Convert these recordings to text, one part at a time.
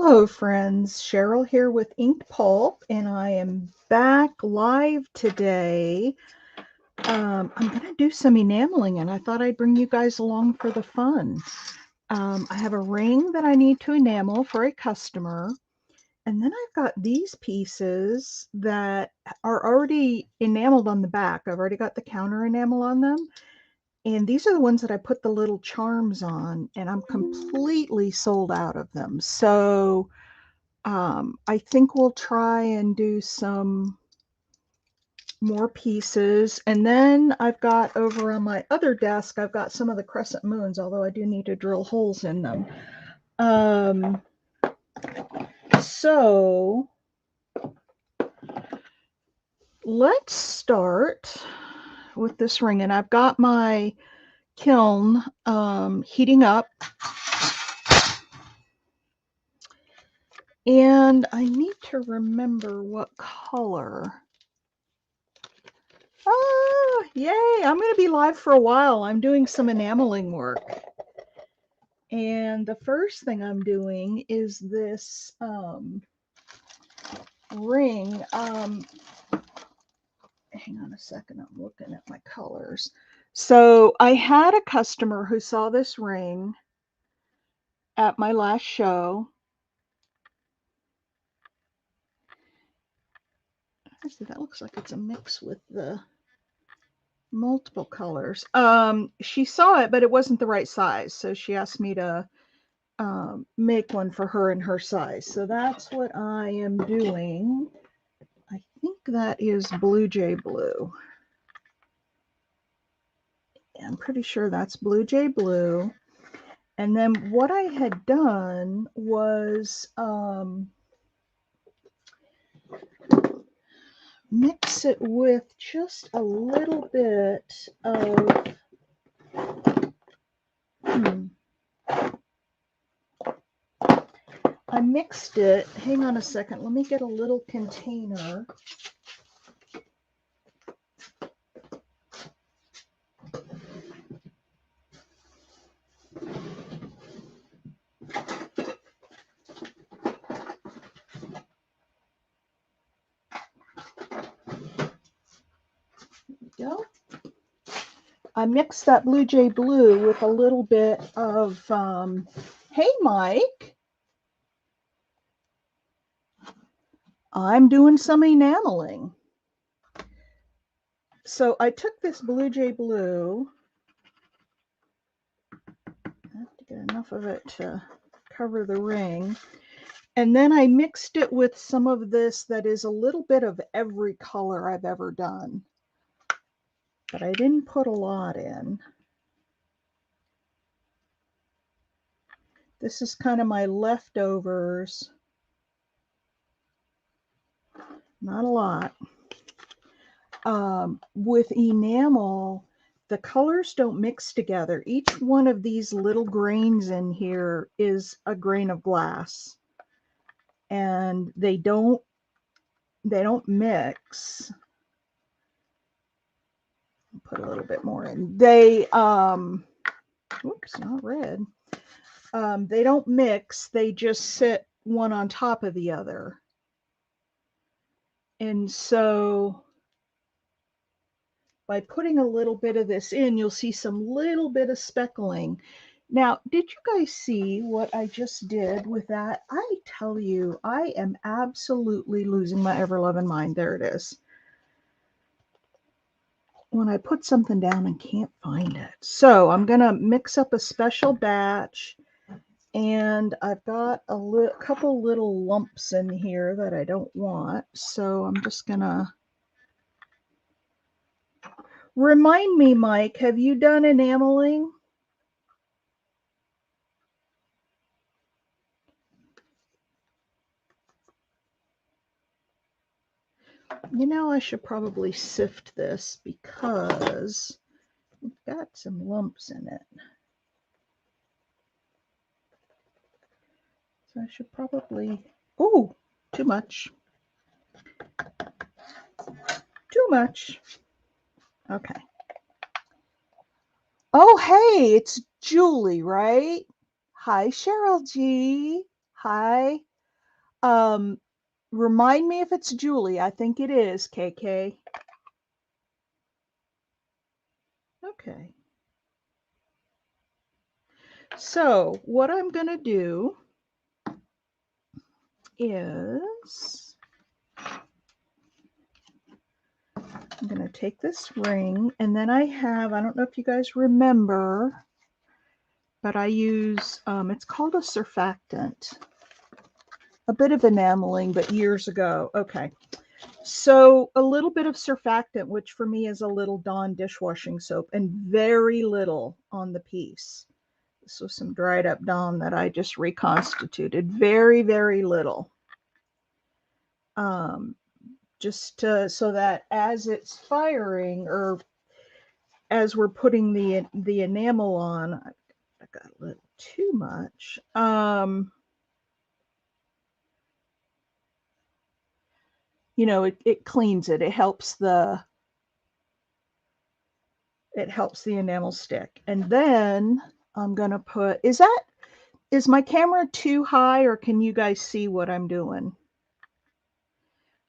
Hello friends, Cheryl here with Inked Pulp, and I am back live today. I'm going to do some enameling, and I thought I'd bring you guys along for the fun. I have a ring that I need to enamel for a customer, and then I've got these pieces that are already enameled on the back. I've already got the counter enamel on them, and these are the ones that I put the little charms on, and I'm completely sold out of them. So I think we'll try and do some more pieces. And then I've got over on my other desk, I've got some of the crescent moons, although I do need to drill holes in them. So let's start with this ring. And I've got my kiln heating up. And I need to remember what color. Oh, yay. I'm going to be live for a while. I'm doing some enameling work. And the first thing I'm doing is this ring. Hang on a second. I'm looking at my colors. So I had a customer who saw this ring at my last show. Actually, that looks like it's a mix with the multiple colors. She saw it, but it wasn't the right size. So she asked me to make one for her in her size. So that's what I am doing. I think that is Blue Jay Blue. I'm pretty sure that's Blue Jay Blue. And then what I had done was mix it with just a little bit of I mixed it. Hang on a second. Let me get a little container. Go. I mixed that Blue Jay Blue with a little bit of, hey, Mike. I'm doing some enameling. So I took this Blue Jay Blue. I have to get enough of it to cover the ring. And then I mixed it with some of this that is a little bit of every color I've ever done. But I didn't put a lot in. This is kind of my leftovers. Not a lot. With enamel, the colors don't mix together. Each one of these little grains in here is a grain of glass. And they don't mix. Put a little bit more in. They oops, not red. They don't mix. They just sit one on top of the other. And so by putting a little bit of this in, you'll see some little bit of speckling. Now, did you guys see what I just did with that? I tell you, I am absolutely losing my ever-loving mind. There it is. When I put something down and can't find it. So I'm going to mix up a special batch, and I've got a couple little lumps in here that I don't want. So I'm just going to remind me, Mike, have you done enameling? You know, I should probably sift this because we've got some lumps in it. So I should probably, oh, too much. Too much. Okay. Oh, hey, it's Julie, right? Hi, Cheryl G. Hi. Remind me if it's Julie. I think it is, KK. Okay. So what I'm going to do is I'm going to take this ring, and then I don't know if you guys remember, but I use, it's called a surfactant. A bit of enameling, but years ago. Okay. So a little bit of surfactant, which for me is a little Dawn dishwashing soap, and very little on the piece. This was some dried up Dawn that I just reconstituted. Very, very little. Just so that as it's firing, or as we're putting the enamel on, I got a little too much. You know, it cleans it. It helps the enamel stick. And then I'm gonna put, is my camera too high, or can you guys see what I'm doing?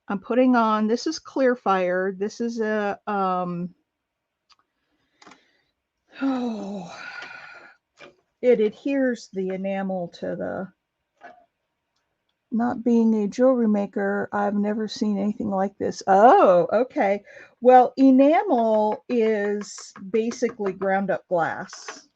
I'm putting on, this is Clearfire. This is a it adheres the enamel to the, not being a jewelry maker, I've never seen anything like this. Oh, okay. Well, enamel is basically ground up glass.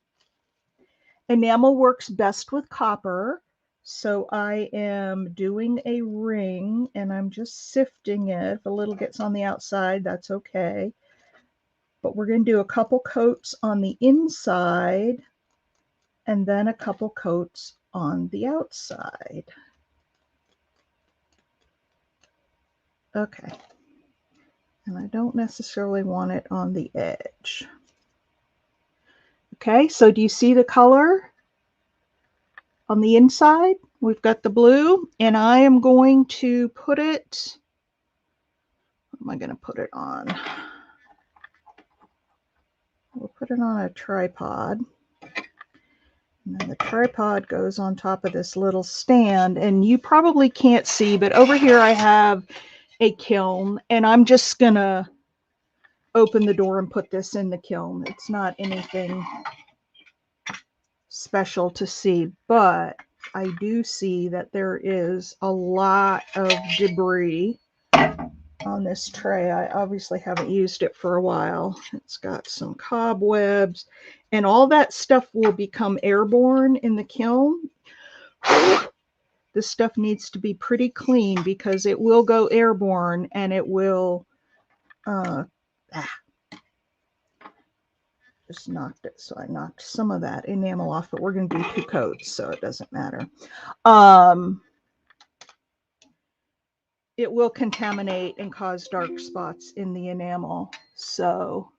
Enamel works best with copper. So I am doing a ring, and I'm just sifting it. If a little gets on the outside, that's okay. But we're going to do a couple coats on the inside and then a couple coats on the outside. Okay. And I don't necessarily want it on the edge. Okay, so do you see the color on the inside? We've got the blue, and I am going to put it, what am I going to put it on? We'll put it on a tripod. And then the tripod goes on top of this little stand, and you probably can't see, but over here I have a kiln, and I'm just going to open the door and put this in the kiln. It's not anything special to see, but I do see that there is a lot of debris on this tray. I obviously haven't used it for a while. It's got some cobwebs, and all that stuff will become airborne in the kiln. This stuff needs to be pretty clean because it will go airborne, and it will just knocked it. So I knocked some of that enamel off, but we're going to do 2 coats, so it doesn't matter. It will contaminate and cause dark spots in the enamel. So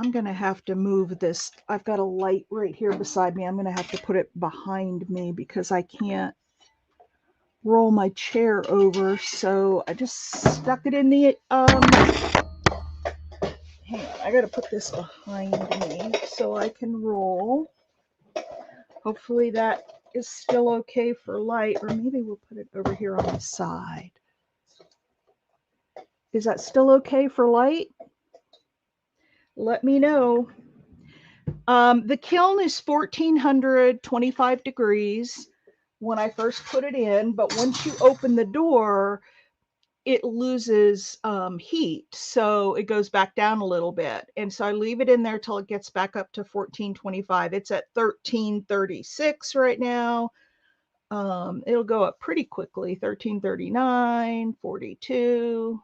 I'm going to have to move this. I've got a light right here beside me. I'm going to have to put it behind me because I can't roll my chair over. So I just stuck it in the, hang on, I got to put this behind me so I can roll. Hopefully that is still okay for light, or maybe we'll put it over here on the side. Is that still okay for light? Let me know. The kiln is 1425 degrees when I first put it in, but once you open the door, it loses heat, so it goes back down a little bit. And so I leave it in there till it gets back up to 1425. It's at 1336 right now. It'll go up pretty quickly, 1339, 42.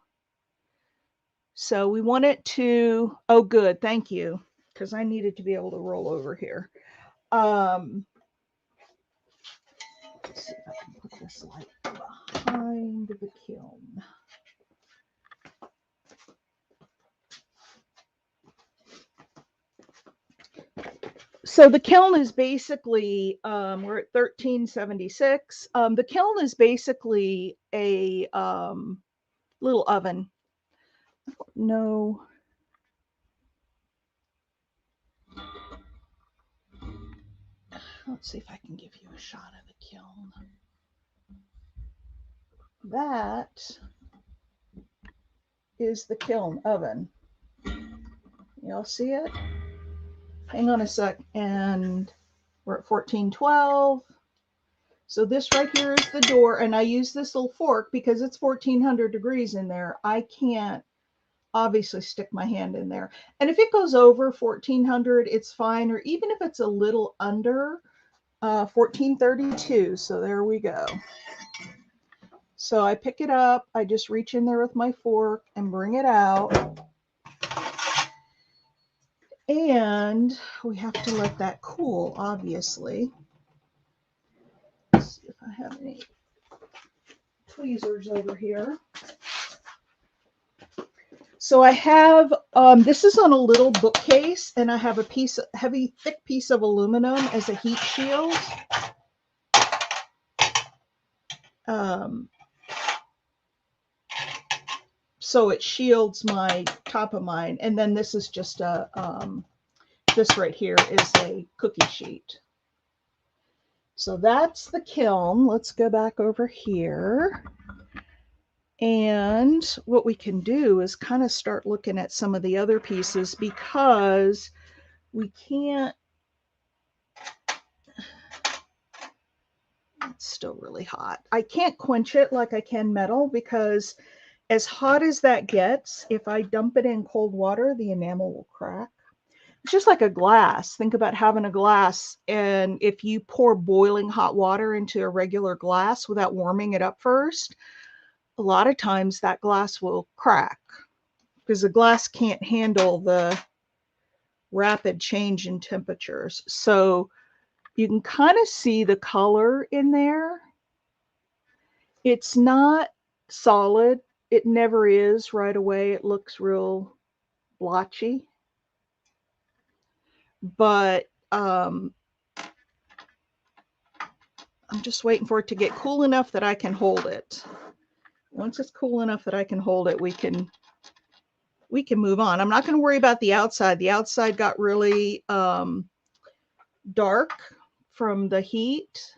So we want it to, oh good, thank you, because I needed to be able to roll over here. Let's see if I can put this light behind the kiln. So the kiln is basically, we're at 1376. The kiln is basically a little oven. No. Let's see if I can give you a shot of the kiln. That is the kiln oven. Y'all see it? Hang on a sec. And we're at 1412. So this right here is the door. And I use this little fork because it's 1400 degrees in there. I can't obviously stick my hand in there. And if it goes over 1400, it's fine. Or even if it's a little under 1432. So there we go. So I pick it up. I just reach in there with my fork and bring it out. And we have to let that cool, obviously. Let's see if I have any tweezers over here. So I have, this is on a little bookcase, and I have a heavy, thick piece of aluminum as a heat shield. So it shields my top of mine. And then this is just a, this right here is a cookie sheet. So that's the kiln. Let's go back over here. And what we can do is kind of start looking at some of the other pieces because we can't, it's still really hot. I can't quench it like I can metal because as hot as that gets, if I dump it in cold water, the enamel will crack. It's just like a glass. Think about having a glass, and if you pour boiling hot water into a regular glass without warming it up first, a lot of times that glass will crack because the glass can't handle the rapid change in temperatures. So you can kind of see the color in there. It's not solid. It never is right away. It looks real blotchy. But I'm just waiting for it to get cool enough that I can hold it. Once it's cool enough that I can hold it, we can move on. I'm not going to worry about the outside. The outside got really dark from the heat.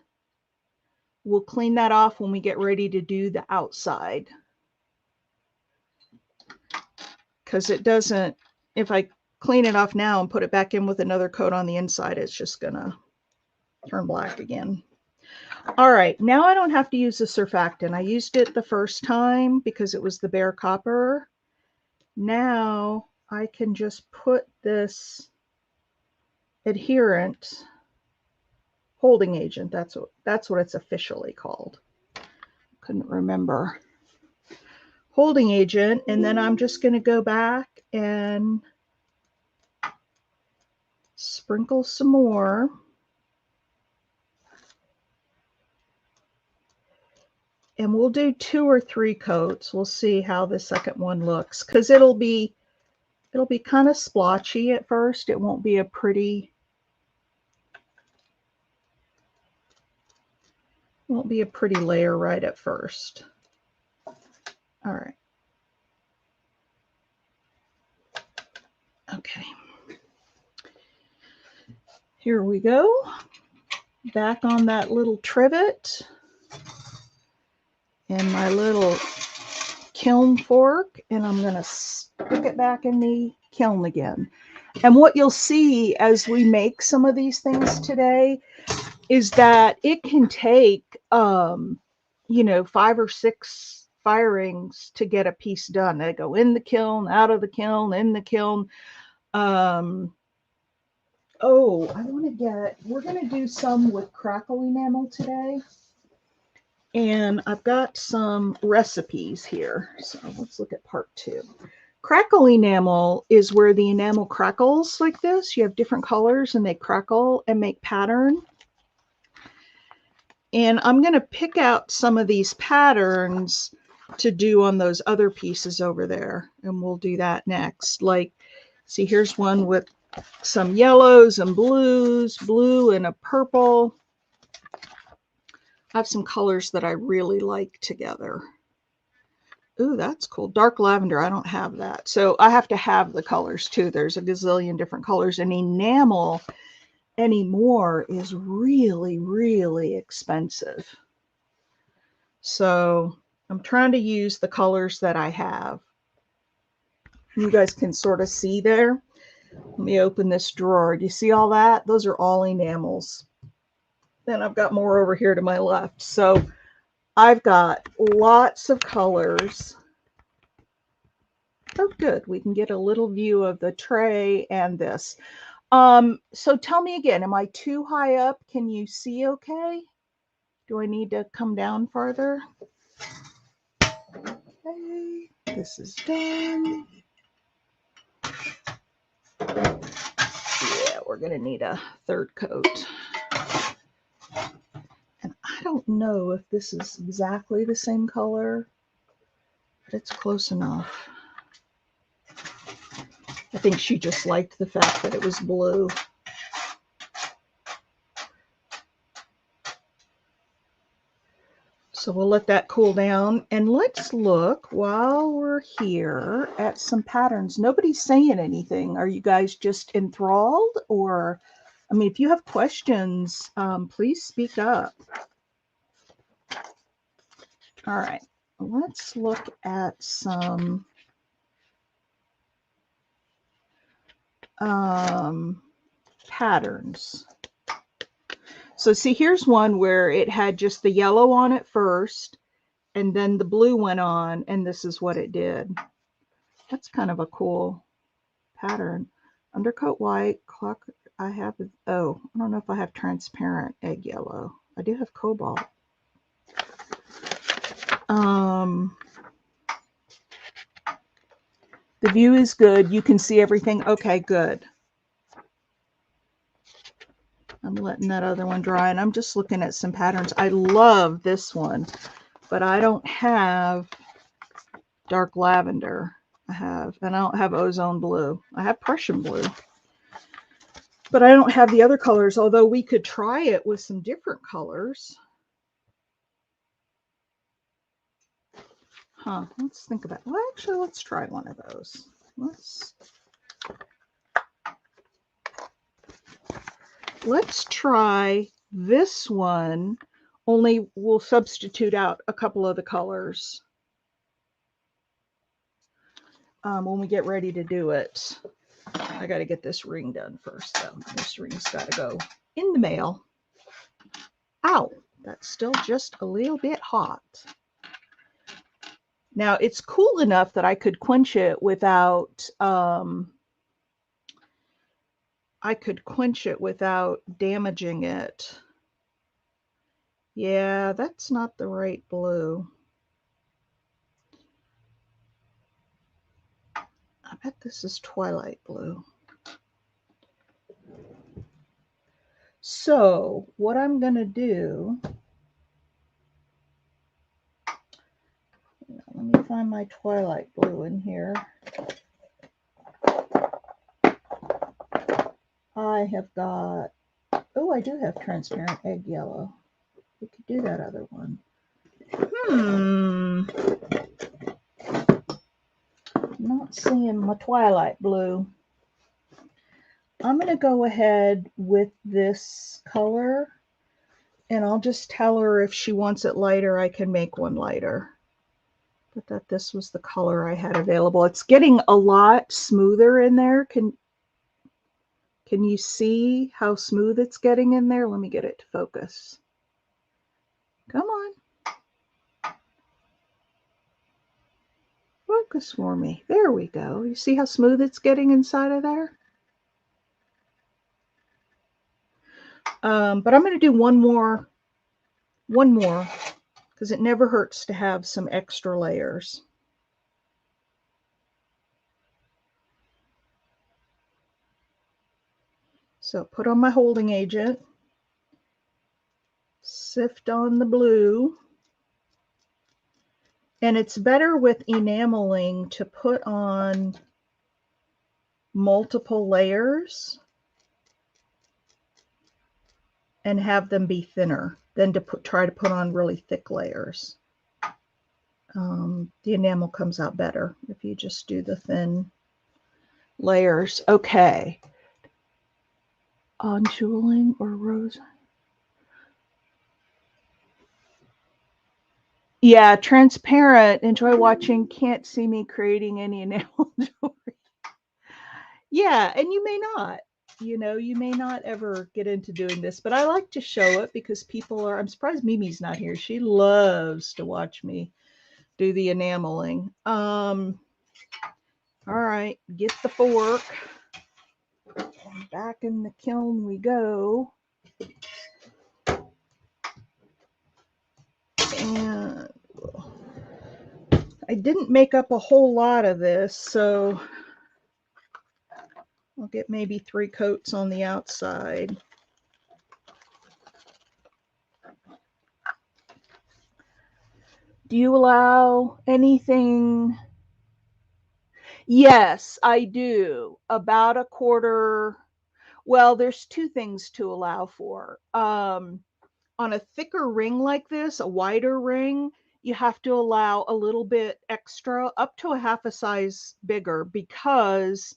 We'll clean that off when we get ready to do the outside. Because it doesn't, if I clean it off now and put it back in with another coat on the inside, it's just going to turn black again. All right, now I don't have to use the surfactant. I used it the first time because it was the bare copper. Now I can just put this adherent holding agent. That's what it's officially called. Couldn't remember. Holding agent, and then I'm just going to go back and sprinkle some more. And we'll do 2 or 3 coats. We'll see how the second one looks, because it'll be kind of splotchy at first. It won't be a pretty layer right at first. All right. Okay. Here we go. Back on that little trivet and my little kiln fork, and I'm going to stick it back in the kiln again. And what you'll see as we make some of these things today is that it can take, 5 or 6 firings to get a piece done. They go in the kiln, out of the kiln, in the kiln. We're going to do some with crackle enamel today. And I've got some recipes here. So let's look at part 2. Crackle enamel is where the enamel crackles like this. You have different colors and they crackle and make pattern. And I'm going to pick out some of these patterns to do on those other pieces over there. And we'll do that next. Like, see, here's one with some yellows and blues, blue and a purple. I have some colors that I really like together. Ooh, that's cool. Dark lavender. I don't have that. So I have to have the colors too. There's a gazillion different colors. And enamel anymore is really, really expensive. So I'm trying to use the colors that I have. You guys can sort of see there. Let me open this drawer. Do you see all that? Those are all enamels. Then I've got more over here to my left. So I've got lots of colors. Oh, good. We can get a little view of the tray and this. So tell me again, am I too high up? Can you see okay? Do I need to come down farther? Okay, this is done. Yeah, we're gonna need a third coat. And I don't know if this is exactly the same color, but it's close enough. I think she just liked the fact that it was blue. So we'll let that cool down, and let's look while we're here at some patterns. Nobody's saying anything. Are you guys just enthralled? Or, I mean, if you have questions, please speak up. All right, let's look at some patterns. So see, here's one where it had just the yellow on it first, and then the blue went on, and this is what it did. That's kind of a cool pattern. Undercoat white, clock. I have, oh, I don't know if I have transparent egg yellow. I do have cobalt. The view is good. You can see everything. Okay, good. I'm letting that other one dry, and I'm just looking at some patterns. I love this one, but I don't have dark lavender. And I don't have ozone blue. I have Prussian blue, but I don't have the other colors, although we could try it with some different colors. Huh, let's think about it. Well, actually, let's try one of those. Let's try this one, only we'll substitute out a couple of the colors when we get ready to do it. I got to get this ring done first, though. This ring's got to go in the mail. Ow, that's still just a little bit hot. Now, it's cool enough that I could quench it without damaging it. Yeah, that's not the right blue. I bet this is twilight blue. So what I'm going to do, let me find my twilight blue in here. I have got, oh, I do have transparent egg yellow. We could do that other one. I'm not seeing my twilight blue. I'm going to go ahead with this color, and I'll just tell her if she wants it lighter, I can make one lighter. But that this was the color I had available. It's getting a lot smoother in there. Can you see how smooth it's getting in there? Let me get it to focus. Come on. Focus for me. There we go. You see how smooth it's getting inside of there? But I'm going to do one more, because it never hurts to have some extra layers. So put on my holding agent, sift on the blue, and it's better with enameling to put on multiple layers and have them be thinner than to try to put on really thick layers. The enamel comes out better if you just do the thin layers. Okay. On jeweling or rose? Yeah, transparent. Enjoy watching. Can't see me creating any enamel jewelry. Yeah, and you may not. You may not ever get into doing this, but I like to show it because people are. I'm surprised Mimi's not here. She loves to watch me do the enameling. All right, get the fork. And back in the kiln we go. And I didn't make up a whole lot of this, so I'll get maybe 3 coats on the outside. Do you allow anything? Yes, I do. About a quarter. Well, there's 2 things to allow for. On a thicker ring like this, a wider ring, you have to allow a little bit extra, up to a half a size bigger, because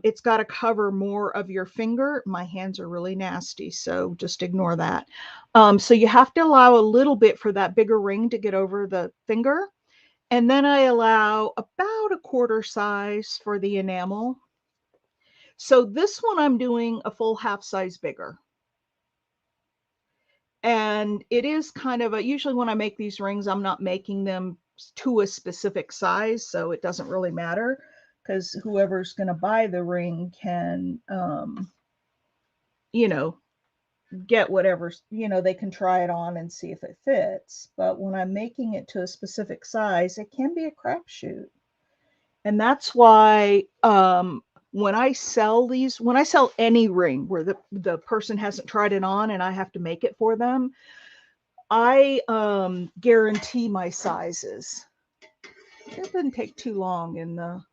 it's got to cover more of your finger. My hands are really nasty, so just ignore that. So you have to allow a little bit for that bigger ring to get over the finger. And then I allow about a quarter size for the enamel. So this one I'm doing a full half size bigger. And it is kind of usually when I make these rings, I'm not making them to a specific size, so it doesn't really matter, because whoever's going to buy the ring can, you know, get whatever, they can try it on and see if it fits. But when I'm making it to a specific size, it can be a crapshoot. And that's why when I sell any ring where the person hasn't tried it on and I have to make it for them, I guarantee my sizes. It doesn't take too long in the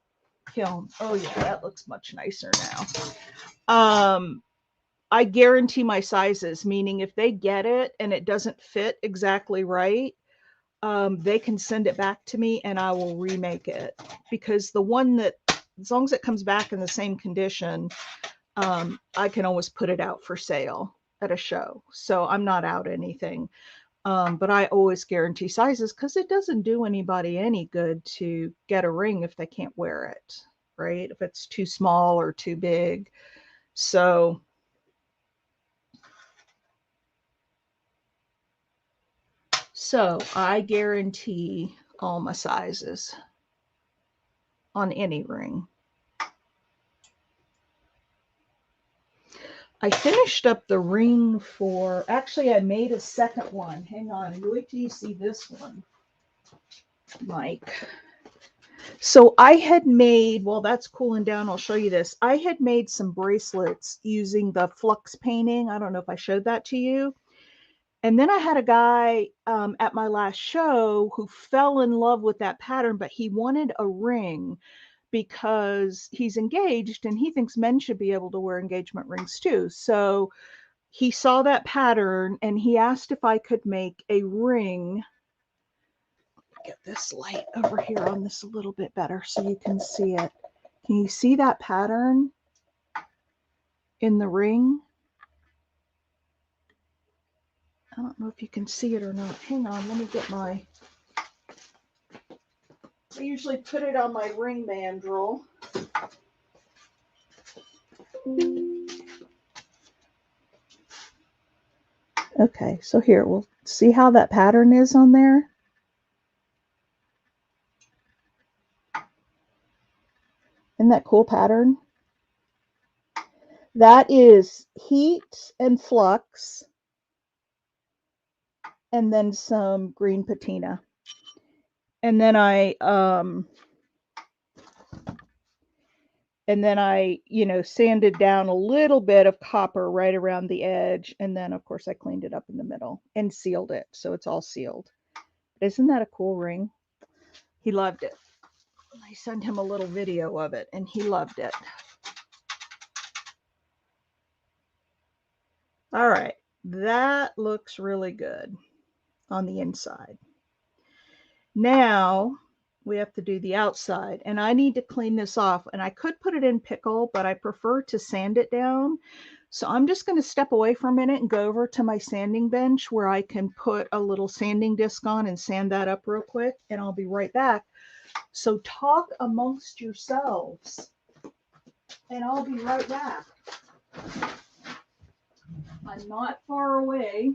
kiln. Oh yeah, that looks much nicer now. I guarantee my sizes, meaning if they get it and it doesn't fit exactly right, they can send it back to me and I will remake it. Because the one that, as long as it comes back in the same condition, I can always put it out for sale at a show. So I'm not out anything. But I always guarantee sizes, because it doesn't do anybody any good to get a ring if they can't wear it, right? If it's too small or too big. So I guarantee all my sizes on any ring. I finished up the ring for, actually I made a second one. Hang on, wait till you see this one, Mike. So I had made, while that's cooling down, I'll show you this. I had made some bracelets using the flux painting. I don't know if I showed that to you. And then I had a guy at my last show who fell in love with that pattern, but he wanted a ring because he's engaged and he thinks men should be able to wear engagement rings too. So he saw that pattern and he asked if I could make a ring. Get this light over here on this a little bit better so you can see it. Can you see that pattern in the ring? I don't know if you can see it or not. Hang on, let me get my, I usually put it on my ring mandrel. Okay, so here, we'll see how that pattern is on there. Isn't that cool pattern? That is heat and flux, and then some green patina. And then I sanded down a little bit of copper right around the edge. And then, of course, I cleaned it up in the middle and sealed it. So it's all sealed. Isn't that a cool ring? He loved it. I sent him a little video of it, and he loved it. All right. That looks really good on the inside. Now we have to do the outside, and I need to clean this off. And I could put it in pickle, but I prefer to sand it down So I'm just going to step away for a minute and go over to my sanding bench where I can put a little sanding disc on and sand that up real quick, and I'll be right back. So talk amongst yourselves, and I'll be right back. I'm not far away.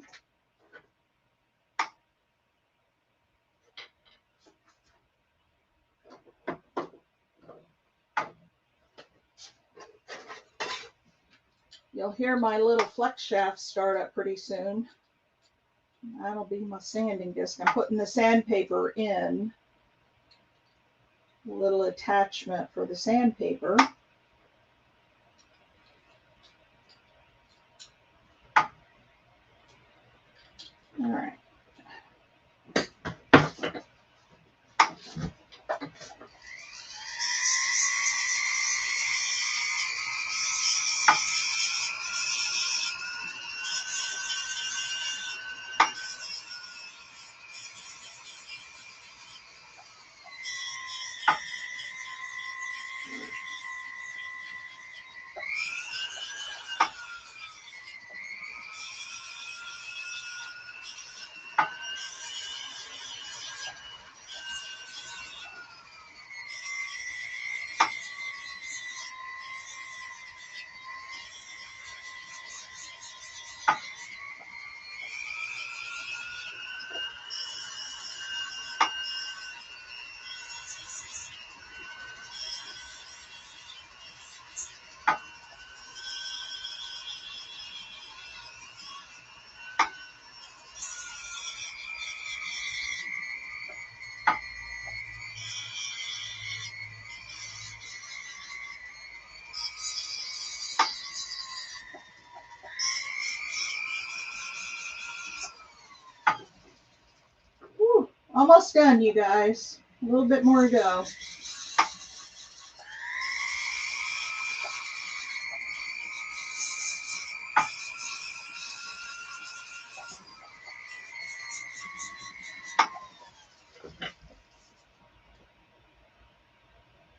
You'll hear my little flex shaft start up pretty soon. That'll be my sanding disc. I'm putting the sandpaper in. A little attachment for the sandpaper. All right. Whew, almost done, you guys. A little bit more to go.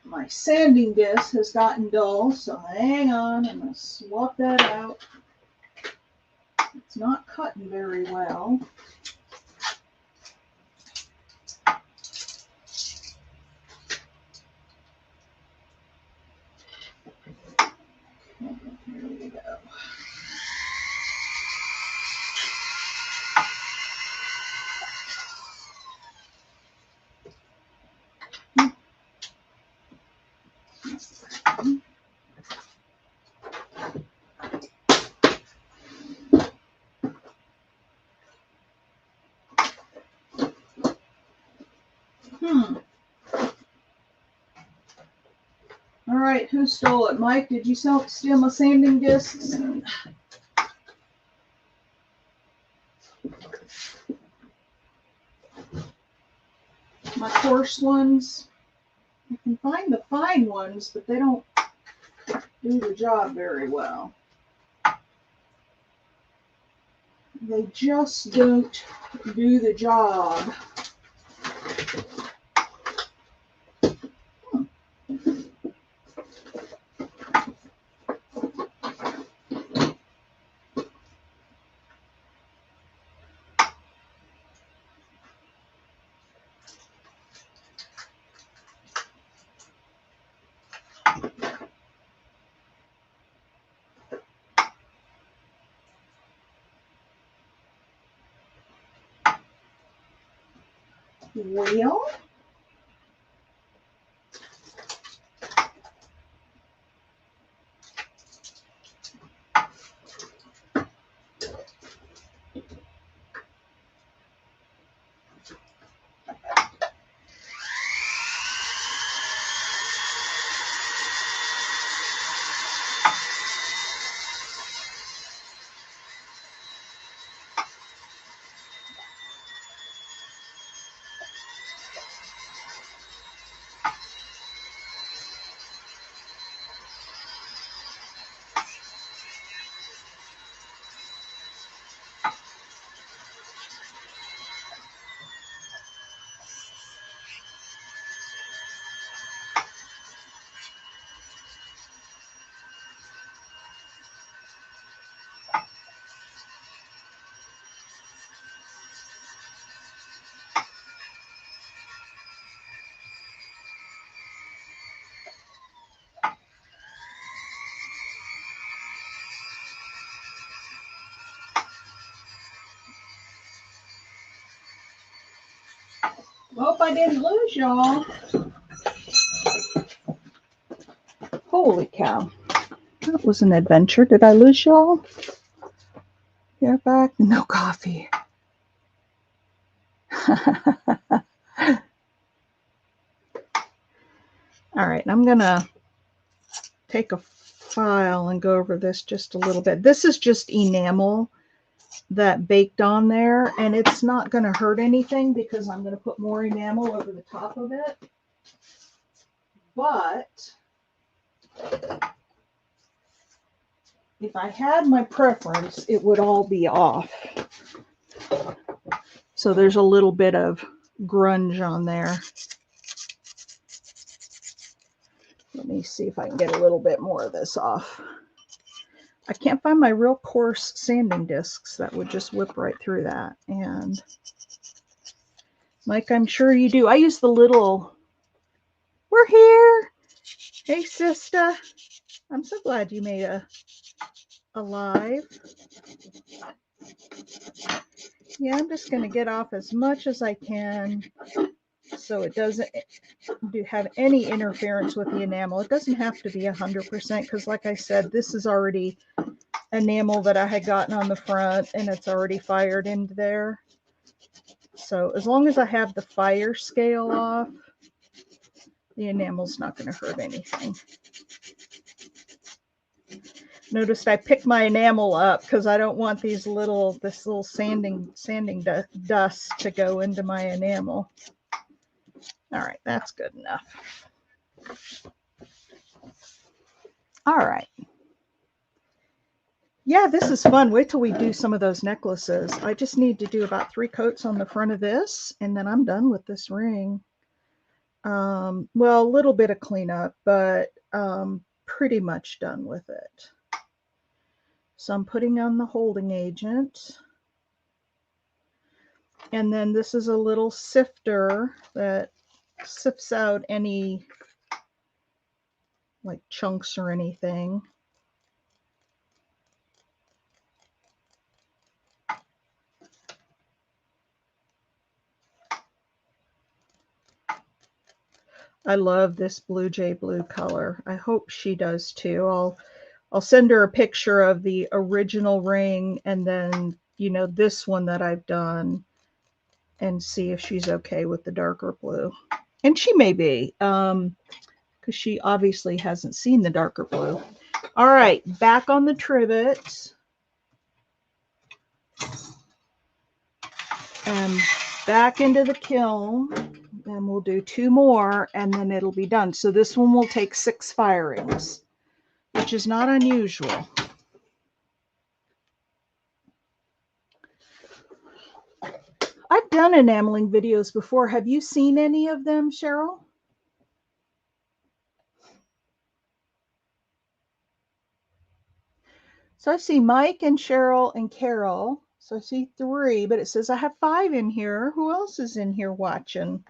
My sanding disc has gotten dull, so hang on. I'm going to swap that out. It's not cutting very well. Here we go. All right, who stole it? Mike, did you steal my sanding discs? My coarse ones? I can find the fine ones, but they don't do the job very well. They just don't do the job. Well, Hope I didn't lose y'all. Holy cow. That was an adventure. Did I lose y'all? You're back? No coffee. All right, I'm going to take a file and go over this just a little bit. This is just enamel that baked on there, and it's not going to hurt anything because I'm going to put more enamel over the top of it. But if I had my preference, it would all be off. So there's a little bit of grunge on there. Let me see if I can get a little bit more of this off. I can't find my real coarse sanding discs that would just whip right through that. And like I'm sure you do, I use the little, we're here. Hey, sister. I'm so glad you made a live. Yeah, I'm just going to get off as much as I can so it doesn't have any interference with the enamel. It doesn't have to be 100% because, like I said, this is already enamel that I had gotten on the front and it's already fired into there. So as long as I have the fire scale off, the enamel's not going to hurt anything. Noticed I picked my enamel up because I don't want this little sanding dust to go into my enamel. All right, that's good enough. All right. Yeah, this is fun. Wait till we do some of those necklaces. I just need to do about 3 coats on the front of this, and then I'm done with this ring. Well, a little bit of cleanup, but pretty much done with it. So I'm putting on the holding agent. And then this is a little sifter that sifts out any like chunks or anything. I love this Blue Jay blue color. I hope she does too. I'll send her a picture of the original ring and then, you know, this one that I've done and see if she's okay with the darker blue. And she may be, because she obviously hasn't seen the darker blue. All right, back on the trivet. And back into the kiln. And we'll do 2 more and then it'll be done. So this one will take 6 firings, which is not unusual. I've done enameling videos before. Have you seen any of them, Cheryl? So I see Mike and Cheryl and Carol. So I see 3, but it says I have 5 in here. Who else is in here watching?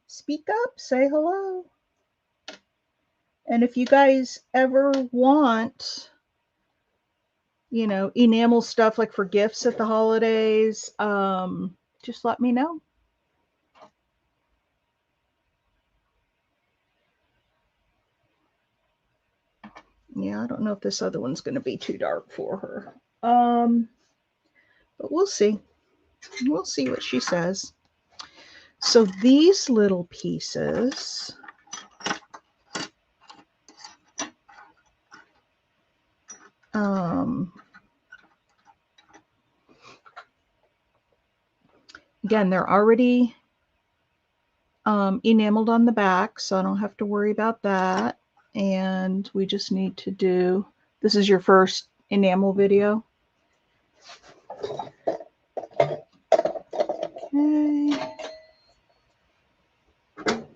Speak up, say hello. And if you guys ever want, you know, enamel stuff like for gifts at the holidays, just let me know. Yeah, I don't know if this other one's going to be too dark for her. But we'll see. We'll see what she says. So these little pieces, again, they're already enameled on the back, so I don't have to worry about that. And we just need to do, this is your first enamel video. Okay.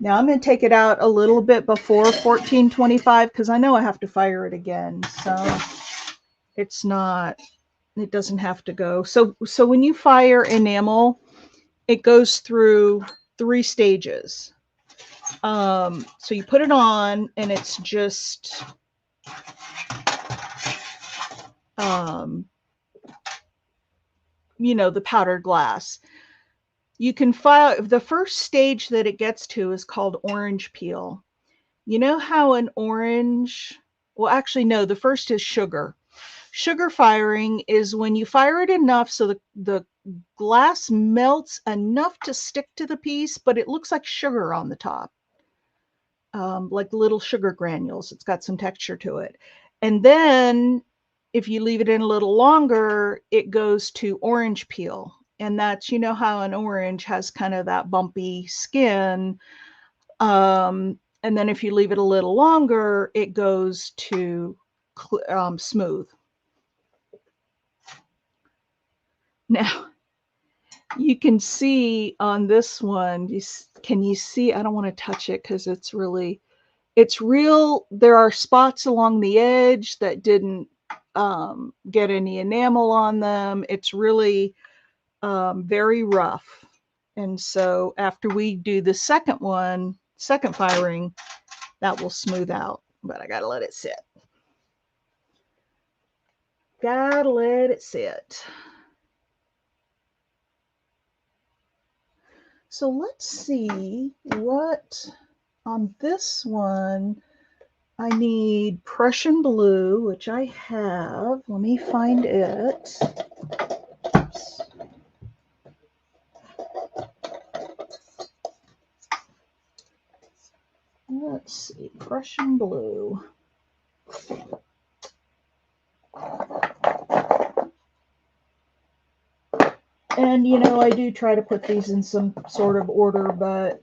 Now I'm going to take it out a little bit before 1425 because I know I have to fire it again. So it's not, it doesn't have to go. So when you fire enamel, it goes through 3 stages. So you put it on and it's just, you know, the powdered glass. You can file, the first stage that it gets to is called orange peel. You know how an orange, well, actually, no, the first is sugar. Sugar firing is when you fire it enough so the glass melts enough to stick to the piece, but it looks like sugar on the top, like little sugar granules. It's got some texture to it. And then if you leave it in a little longer, it goes to orange peel. And that's, you know how an orange has kind of that bumpy skin. And then if you leave it a little longer, it goes to smooth. Now, you can see on this one, can you see? I don't want to touch it because it's real. There are spots along the edge that didn't get any enamel on them. It's really very rough. And so after we do the second firing, that will smooth out. But I got to let it sit. Gotta let it sit. So let's see what on this one. I need Prussian blue, which I have. Let me find it. Oops. Let's see, Prussian blue. And, you know, I do try to put these in some sort of order, but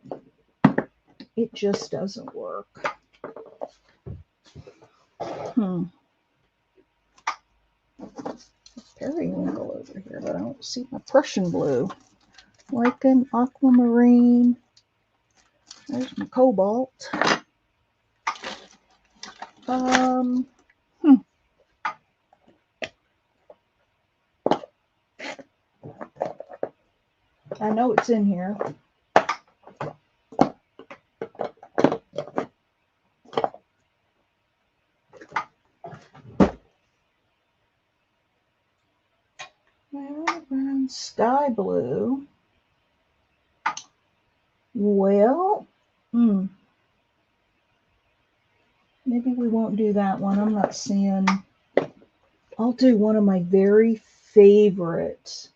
it just doesn't work. Periwinkle over here, but I don't see my Prussian blue. Lichen, aquamarine. There's my cobalt. I know it's in here. Brown, sky blue. Well, maybe we won't do that one. I'm not seeing. I'll do one of my very favorite,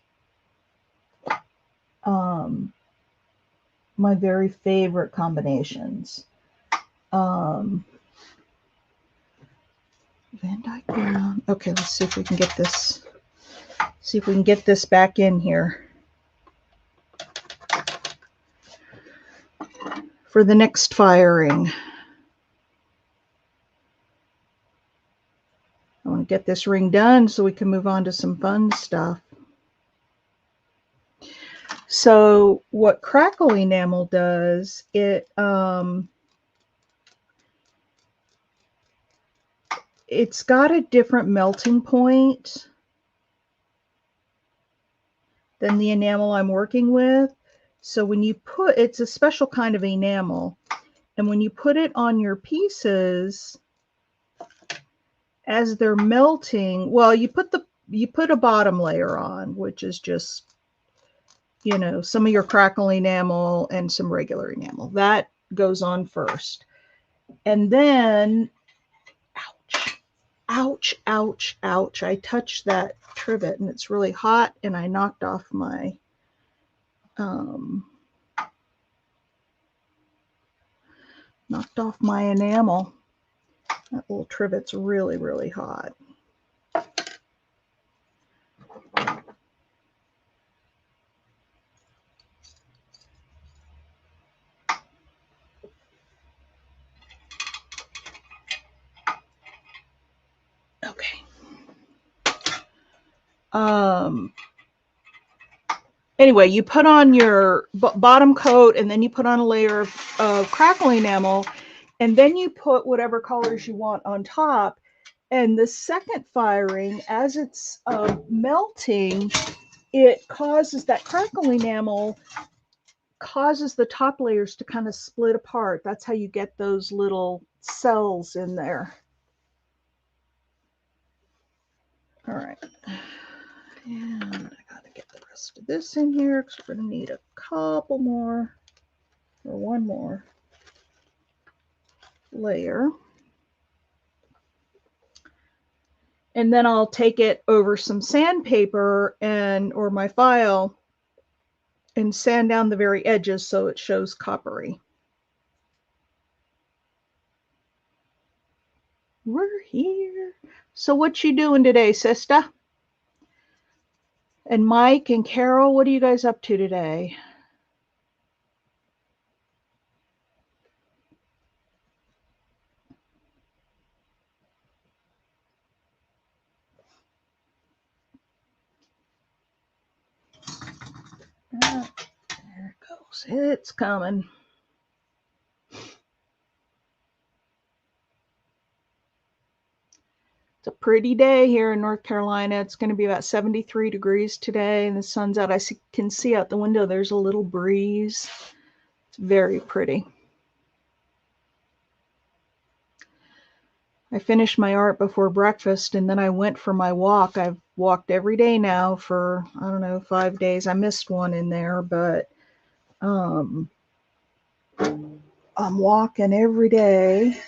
combinations. Van Dyke Brown. Okay, let's see if we can get this. See if we can get this back in here for the next firing. I want to get this ring done so we can move on to some fun stuff. So what crackle enamel does, it's got a different melting point than the enamel I'm working with. So when you put, it's a special kind of enamel, and when you put it on your pieces, as they're melting, well, you put a bottom layer on, which is just, you know, some of your crackle enamel and some regular enamel. That goes on first. And then, ouch, ouch, ouch. I touched that trivet and it's really hot, and I knocked off my enamel. That little trivet's really, really hot. Okay. Anyway, you put on your bottom coat, and then you put on a layer of crackle enamel, and then you put whatever colors you want on top. And the second firing, as it's melting, it causes that crackle enamel, causes the top layers to kind of split apart. That's how you get those little cells in there. All right. And I gotta get the rest of this in here because we're going to need a couple more or one more layer. And then I'll take it over some sandpaper or my file and sand down the very edges so it shows coppery. We're here. So what you doing today, sister? And Mike and Carol, what are you guys up to today? There it goes. It's coming. It's a pretty day here in North Carolina. It's going to be about 73 degrees today, and the sun's out. I can see out the window there's a little breeze. It's very pretty. I finished my art before breakfast, and then I went for my walk. I've walked every day now for, I don't know, 5 days. I missed one in there, but I'm walking every day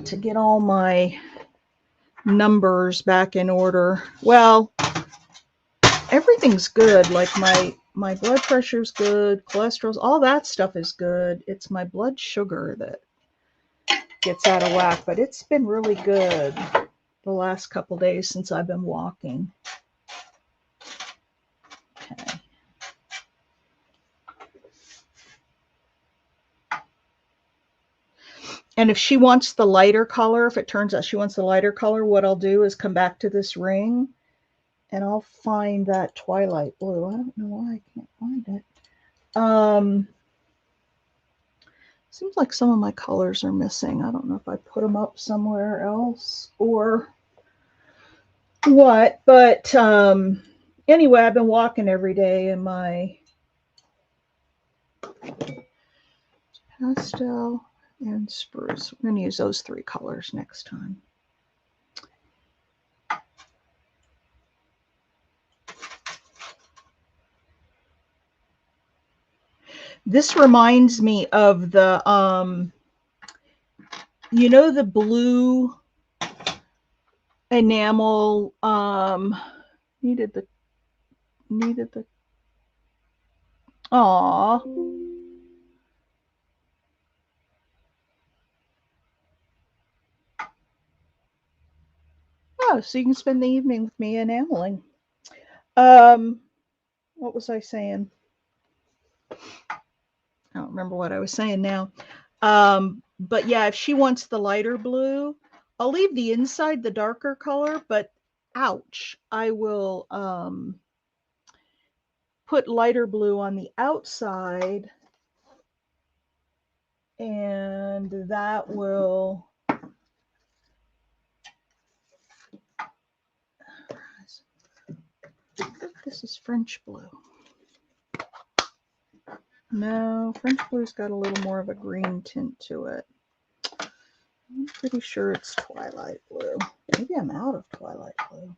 to get all my numbers back in order. Well, everything's good. Like my blood pressure's good, cholesterol's, all that stuff is good. It's my blood sugar that gets out of whack, but it's been really good the last couple days since I've been walking. Okay. And if she wants the lighter color, if it turns out she wants the lighter color, what I'll do is come back to this ring and I'll find that twilight blue. I don't know why I can't find it. Seems like some of my colors are missing. I don't know if I put them up somewhere else or what, but anyway, I've been walking every day in my pastel and spruce. We're going to use those 3 colors next time. This reminds me of the, you know, the blue enamel, needed the, aw. Oh, so you can spend the evening with me enameling. What was I saying? I don't remember what I was saying now. But yeah, if she wants the lighter blue, I'll leave the inside the darker color, but ouch, I will put lighter blue on the outside, and that will this is French blue. No, French blue's got a little more of a green tint to it. I'm pretty sure it's twilight blue. Maybe I'm out of twilight blue.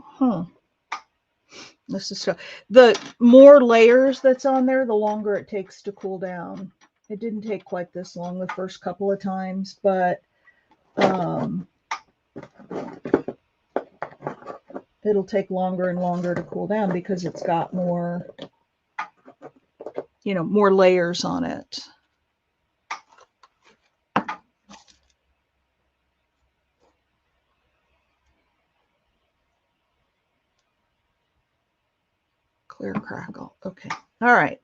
Huh. This is the more layers that's on there, the longer it takes to cool down. It didn't take quite this long the first couple of times, but it'll take longer and longer to cool down because it's got more, you know, more layers on it. Clear crackle. Okay. All right.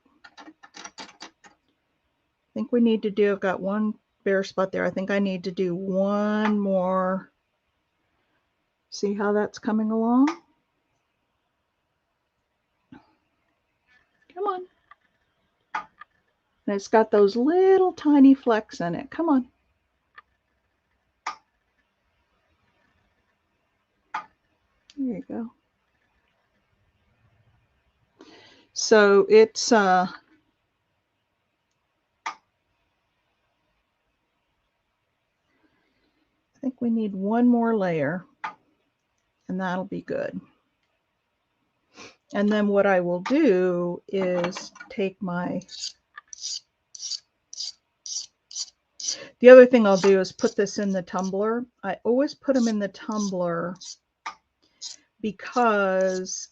I think we need to do, I've got one bare spot there. I think I need to do one more. See how that's coming along? Come on. And it's got those little tiny flecks in it. Come on. There you go. So it's think we need one more layer, and that'll be good. And then what I will do is take my, the other thing I'll do is put this in the tumbler. I always put them in the tumbler because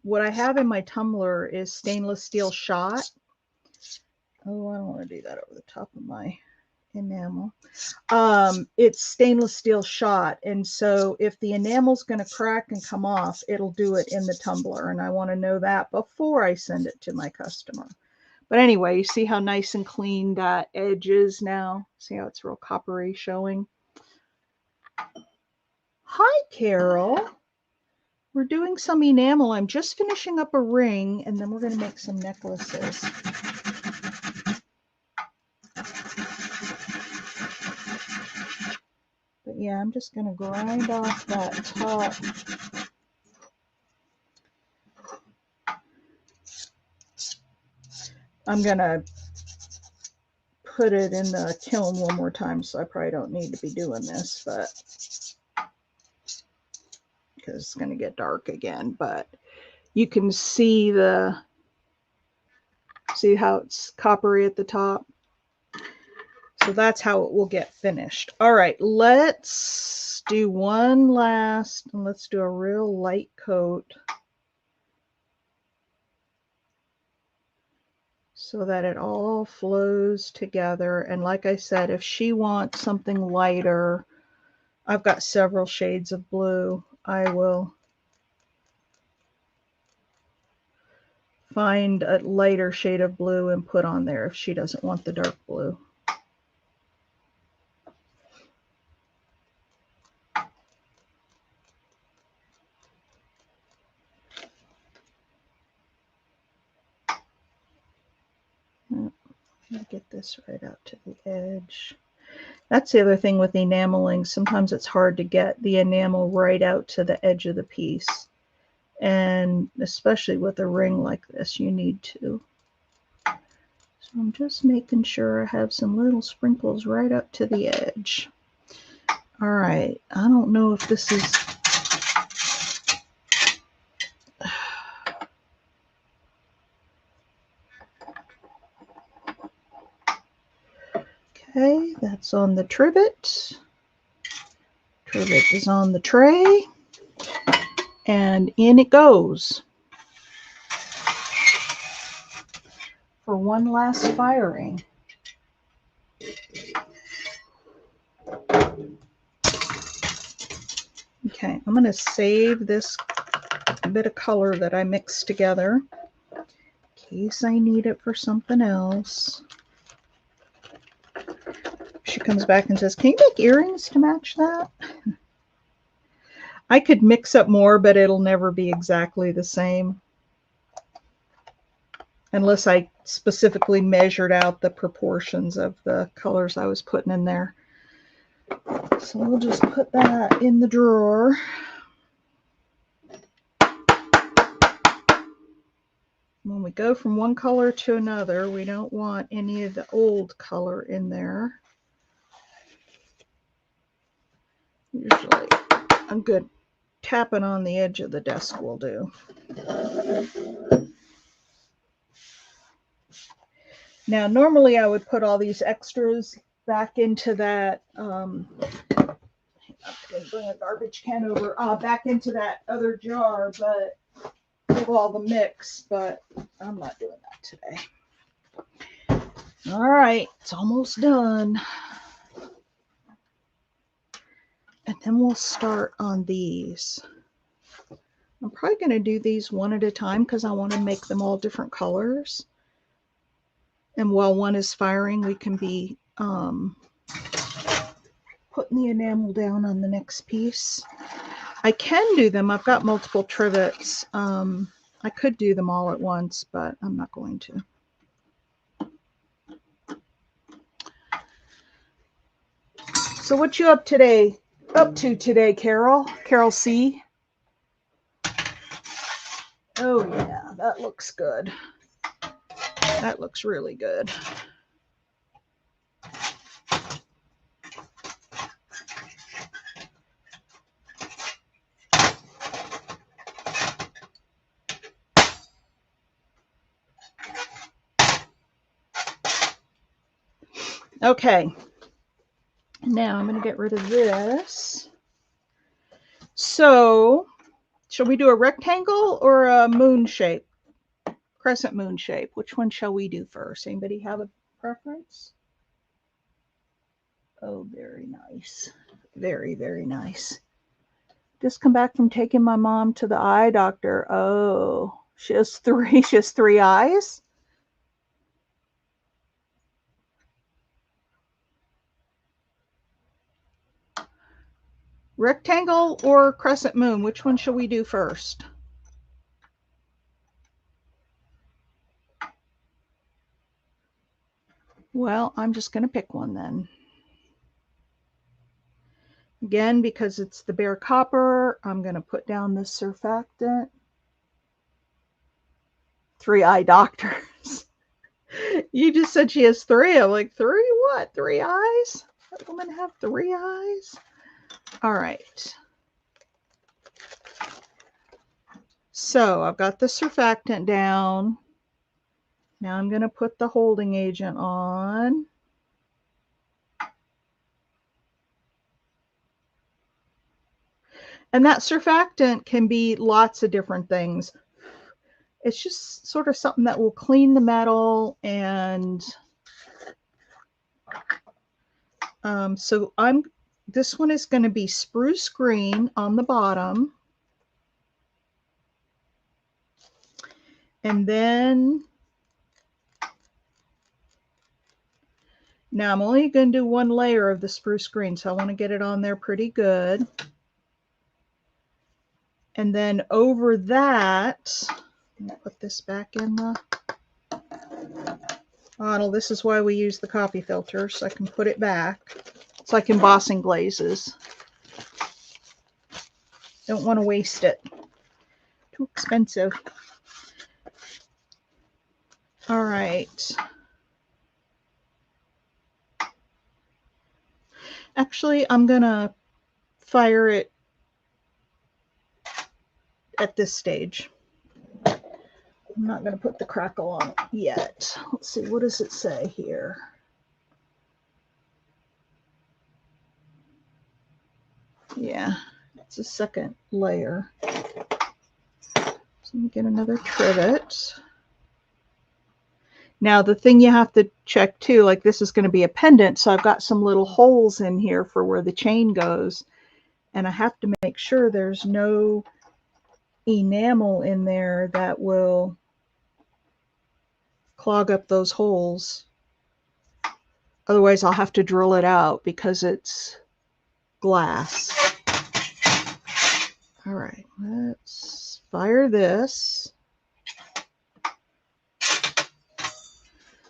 what I have in my tumbler is stainless steel shot. Oh, I don't want to do that over the top of my enamel. It's stainless steel shot, and so if the enamel's going to crack and come off, it'll do it in the tumbler, and I want to know that before I send it to my customer. But anyway, you see how nice and clean that edge is now? See how it's real coppery showing? Hi, Carol. We're doing some enamel. I'm just finishing up a ring, and then we're going to make some necklaces. But yeah, I'm just going to grind off that top. I'm going to put it in the kiln one more time, so I probably don't need to be doing this, but because it's going to get dark again. But you can see see how it's coppery at the top. So that's how it will get finished. All right, let's do one last, and let's do a real light coat so that it all flows together. And like I said, if she wants something lighter, I've got several shades of blue. I will find a lighter shade of blue and put on there if she doesn't want the dark blue. Get this right out to the edge. That's the other thing with enameling. Sometimes it's hard to get the enamel right out to the edge of the piece. And especially with a ring like this, you need to. So I'm just making sure I have some little sprinkles right up to the edge. All right, I don't know if this is... Okay, that's on the trivet. Trivet is on the tray. And in it goes for one last firing. Okay, I'm going to save this bit of color that I mixed together in case I need it for something else. She comes back and says, "Can you make earrings to match that?" I could mix up more, but it'll never be exactly the same unless I specifically measured out the proportions of the colors I was putting in there. So we'll just put that in the drawer. When we go from one color to another, we don't want any of the old color in there. Usually a good tapping on the edge of the desk will do. Now, normally I would put all these extras back into that, I'm going to bring a garbage can over, back into that other jar, but of all the mix, but I'm not doing that today. All right, it's almost done. And then we'll start on these. I'm probably going to do these one at a time because I want to make them all different colors. And while one is firing, we can be putting the enamel down on the next piece. I can do them. I've got multiple trivets. I could do them all at once, but I'm not going to. So what you up to today, Carol? Carol C. Oh yeah, that looks good. That looks really good. Okay. Now I'm going to get rid of this. So, shall we do a rectangle or a moon shape? Crescent moon shape. Which one shall we do first? Anybody have a preference? Oh, very nice. Very, very nice. Just come back from taking my mom to the eye doctor. Oh, she has three eyes. Rectangle or crescent moon? Which one shall we do first? Well, I'm just going to pick one then. Again, because it's the bare copper, I'm going to put down the surfactant. 3-eye doctors. You just said she has 3. I'm like, 3 what? 3 eyes? That woman have 3 eyes? All right. So I've got the surfactant down. Now I'm going to put the holding agent on. And that surfactant can be lots of different things. It's just sort of something that will clean the metal. And so this one is going to be spruce green on the bottom. And then now I'm only going to do 1 layer of the spruce green, so I want to get it on there pretty good. And then over that, I'm going to put this back in the bottle. This is why we use the coffee filter, so I can put it back. It's like embossing glazes. Don't want to waste it. Too expensive. All right. Actually, I'm going to fire it at this stage. I'm not going to put the crackle on it yet. Let's see, what does it say here? Yeah, it's a second layer. So let me get another trivet. Now the thing you have to check too, like this is going to be a pendant, so I've got some little holes in here for where the chain goes, and I have to make sure there's no enamel in there that will clog up those holes. Otherwise I'll have to drill it out because it's glass. All right, let's fire this.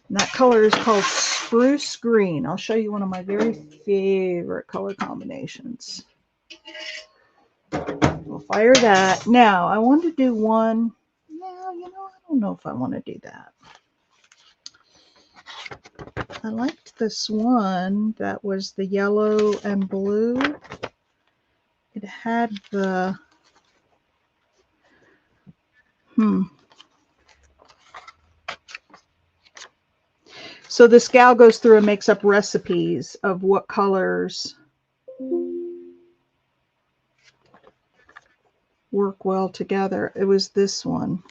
And that color is called spruce green. I'll show you one of my very favorite color combinations. We'll fire that. Now, I want to do one. No, you know, I don't know if I want to do that. I liked this one that was the yellow and blue. It had the So this gal goes through and makes up recipes of what colors work well together. It was this one.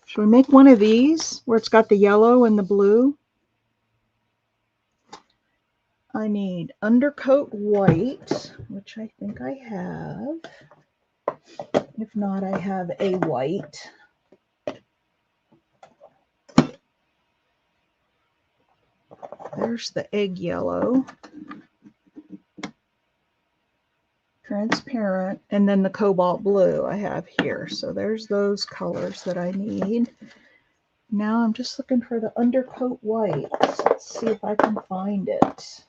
Should we make one of these where it's got the yellow and the blue? I need undercoat white, which I think I have. If not, I have a white. There's the egg yellow. Transparent, and then the cobalt blue I have here. So there's those colors that I need. Now I'm just looking for the undercoat white. So let's see if I can find it.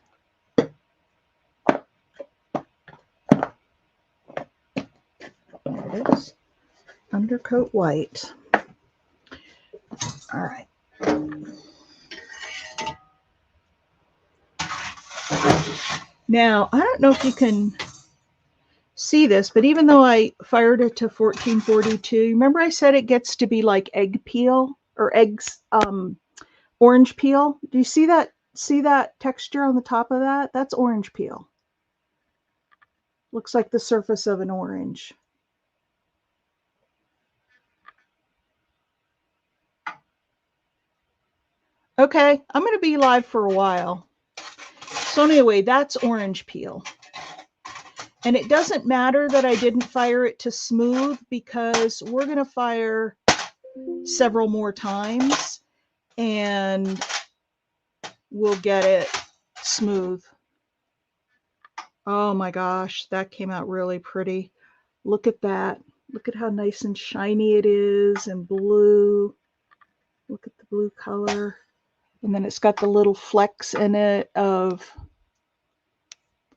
There it is. Undercoat white. All right. Now, I don't know if you can see this, but even though I fired it to 1442, remember I said it gets to be like egg peel or eggs, orange peel. Do you see that? See that texture on the top of that? That's orange peel. Looks like the surface of an orange. Okay, I'm going to be live for a while. So anyway, that's orange peel. And it doesn't matter that I didn't fire it to smooth because we're going to fire several more times and we'll get it smooth. Oh my gosh, that came out really pretty. Look at that. Look at how nice and shiny it is and blue. Look at the blue color. And then it's got the little flecks in it of,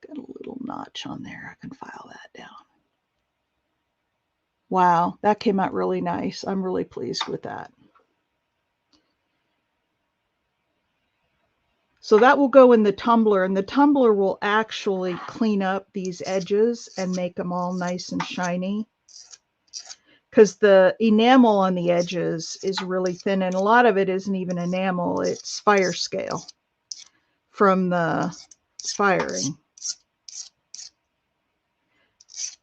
got a little notch on there. I can file that down. Wow, that came out really nice. I'm really pleased with that. So that will go in the tumbler, and the tumbler will actually clean up these edges and make them all nice and shiny. Because the enamel on the edges is really thin, and a lot of it isn't even enamel, it's fire scale from the firing.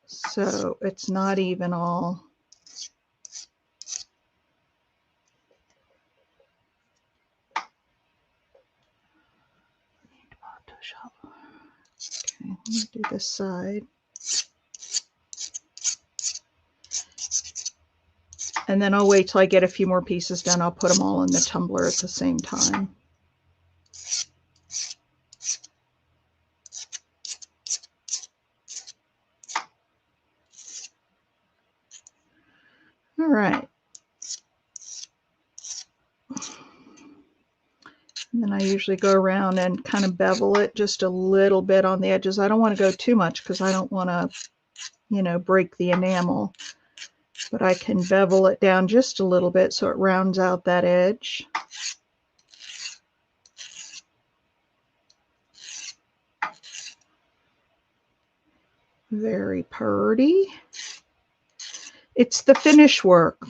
So it's not even all. Okay, let me do this side. And then I'll wait till I get a few more pieces done. I'll put them all in the tumbler at the same time. All right. And then I usually go around and kind of bevel it just a little bit on the edges. I don't want to go too much because I don't want to, you know, break the enamel. But I can bevel it down just a little bit so it rounds out that edge. Very pretty. It's the finish work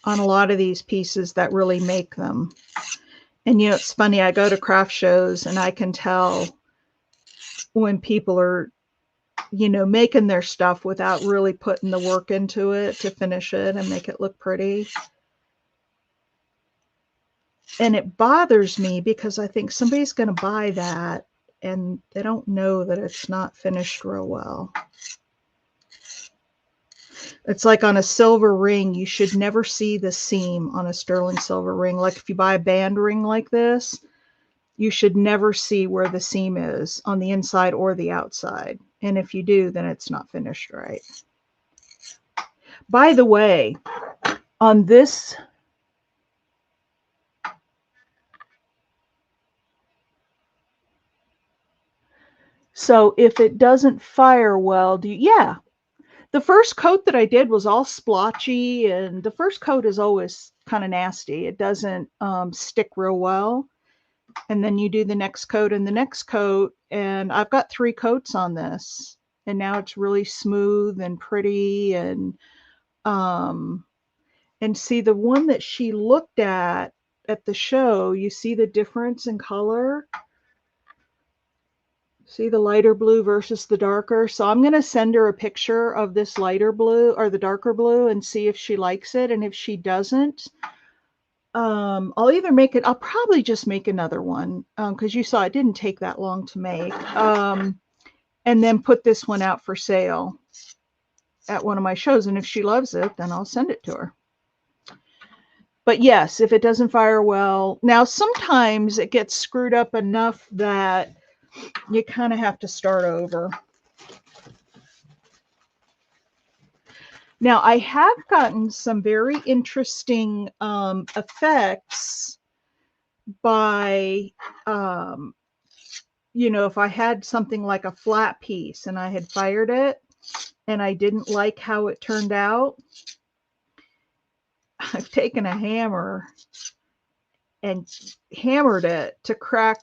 on a lot of these pieces that really make them. And you know, it's funny, I go to craft shows and I can tell when people are, you know, making their stuff without really putting the work into it to finish it and make it look pretty. And it bothers me because I think somebody's going to buy that and they don't know that it's not finished real well. It's like on a silver ring, you should never see the seam on a sterling silver ring. Like if you buy a band ring like this, you should never see where the seam is on the inside or the outside. And if you do, then it's not finished right. By the way, on this, so if it doesn't fire well, yeah, the first coat that I did was all splotchy, and the first coat is always kind of nasty. It doesn't stick real well. And then you do the next coat and the next coat, and I've got 3 coats on this, and now it's really smooth and pretty. And see, the one that she looked at the show, you see the difference in color. See the lighter blue versus the darker. So I'm going to send her a picture of this lighter blue or the darker blue and see if she likes it. And if she doesn't, I'll either make it, I'll probably just make another one because you saw it didn't take that long to make. And then put this one out for sale at one of my shows. And if she loves it, then I'll send it to her. But yes, if it doesn't fire well, now sometimes it gets screwed up enough that you kind of have to start over. Now, I have gotten some very interesting effects by, you know, if I had something like a flat piece and I had fired it and I didn't like how it turned out, I've taken a hammer and hammered it to crack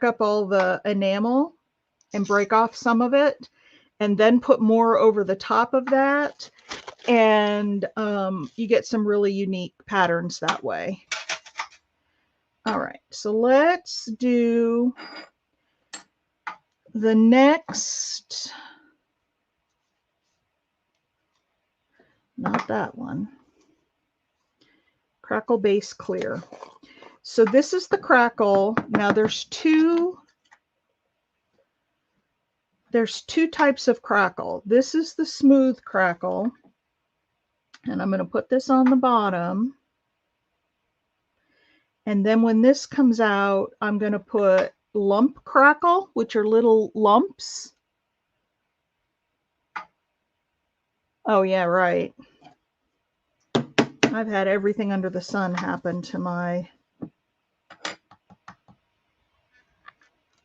up all the enamel. and break off some of it and then put more over the top of that. And you get some really unique patterns that way. All right, so let's do the next, not that one, Crackle Base Clear. So this is the crackle. Now there's two types of crackle. This is the smooth crackle, and I'm going to put this on the bottom. And then when this comes out, I'm going to put lump crackle, which are little lumps. Oh yeah, right. I've had everything under the sun happen to my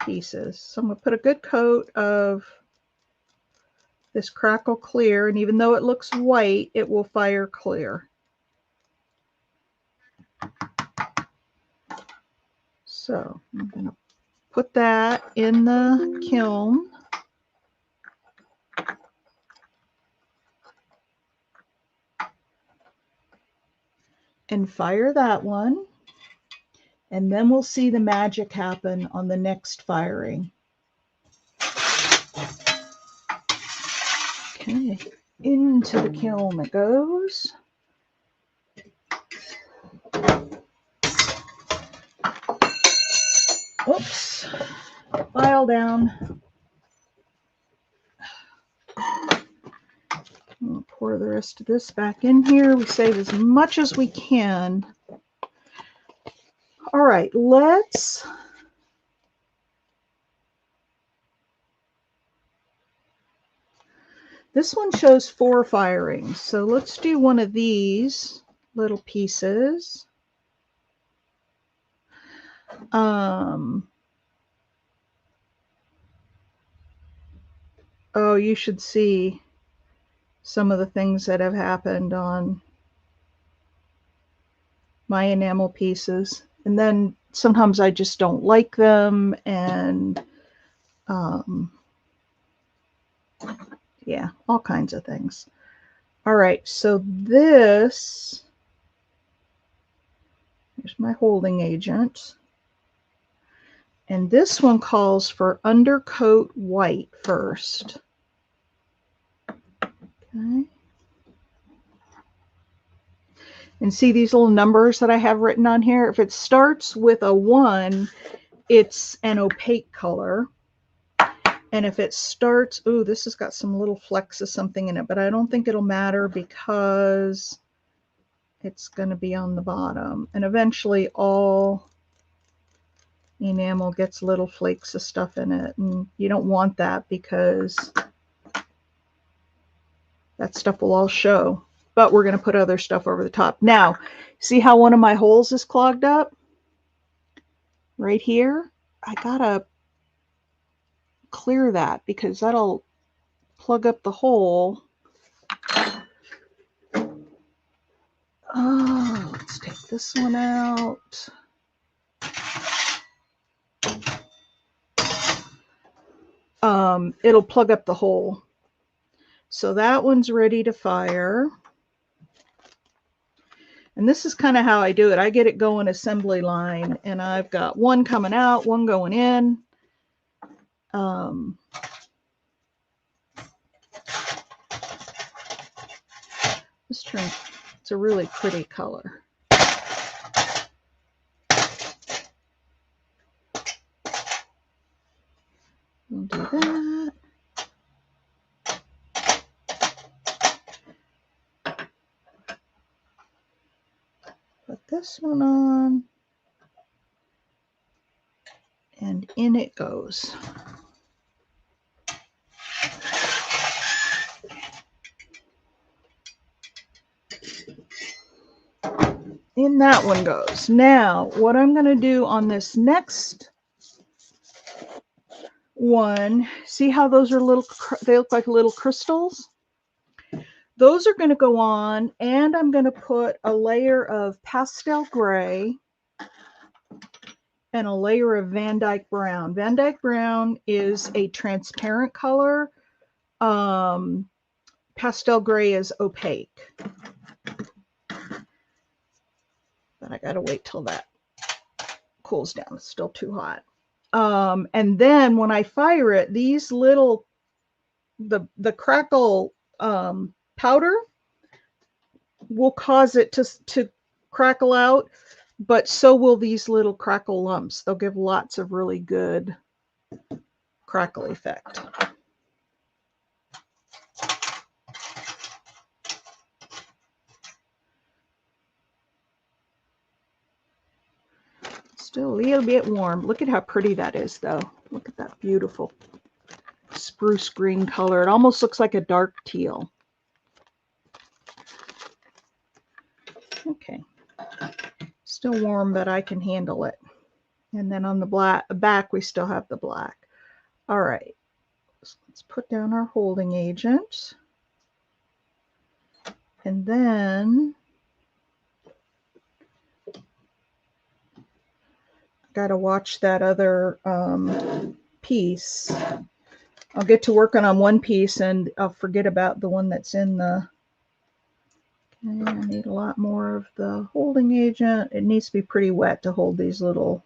pieces. So I'm going to put a good coat of this crackle clear, and even though it looks white, it will fire clear. So I'm going to put that in the kiln. And fire that one. And then we'll see the magic happen on the next firing. Okay, into the kiln it goes. Oops, file down. We'll pour the rest of this back in here. We save as much as we can. All right, this one shows 4 firings. So let's do one of these little pieces. Oh, you should see some of the things that have happened on my enamel pieces. And then sometimes I just don't like them, and yeah, all kinds of things. All right, so here's my holding agent. And this one calls for undercoat white first. Okay. And see these little numbers that I have written on here? If it starts with a 1, it's an opaque color. And if it starts, ooh, this has got some little flecks of something in it, but I don't think it'll matter because it's going to be on the bottom. And eventually all enamel gets little flakes of stuff in it. And you don't want that because that stuff will all show. But we're going to put other stuff over the top. Now, see how one of my holes is clogged up? Right here? I got to clear that because that'll plug up the hole. Oh, let's take this one out. It'll plug up the hole. So that one's ready to fire. And this is kind of how I do it. I get it going assembly line, and I've got one coming out, one going in. This turns, it's a really pretty color. We'll do that. Put this one on. And in it goes. In that one goes. Now, what I'm going to do on this next one, see how those are little, they look like little crystals? Those are going to go on, and I'm going to put a layer of pastel gray, and a layer of Van Dyke Brown. Van Dyke Brown is a transparent color. Pastel gray is opaque. But I gotta wait till that cools down. It's still too hot. And then when I fire it, these little, the crackle powder will cause it to crackle out, but so will these little crackle lumps. They'll give lots of really good crackle effect. Still a little bit warm. Look at how pretty that is, though. Look at that beautiful spruce green color. It almost looks like a dark teal. Okay. Still warm, but I can handle it. And then on the back, we still have the black. All right. So let's put down our holding agent. And then got to watch that other piece. I'll get to working on one piece and I'll forget about the one that's in the... Okay, I need a lot more of the holding agent. It needs to be pretty wet to hold these little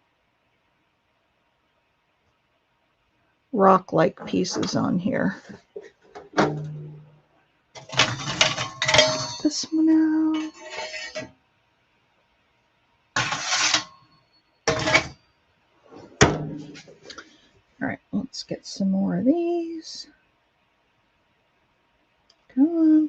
rock-like pieces on here. This one out. All right, let's get some more of these. Come on.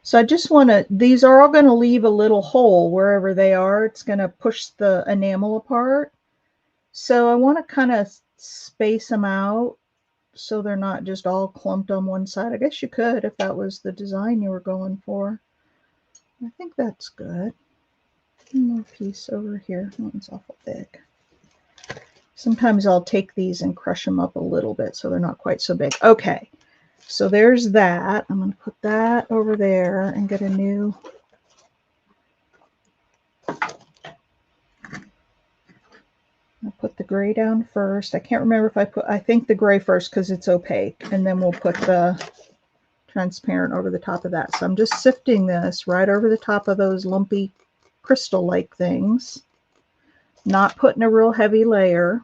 So I just want to, these are all going to leave a little hole wherever they are. It's going to push the enamel apart. So I want to kind of space them out so they're not just all clumped on one side. I guess you could if that was the design you were going for. I think that's good. One more piece over here. That one's awful big. Sometimes I'll take these and crush them up a little bit so they're not quite so big. Okay, so there's that. I'm going to put that over there and get a new... I'll put the gray down first. I can't remember if I think the gray first because it's opaque, and then we'll put the transparent over the top of that. So I'm just sifting this right over the top of those lumpy crystal-like things. Not putting a real heavy layer.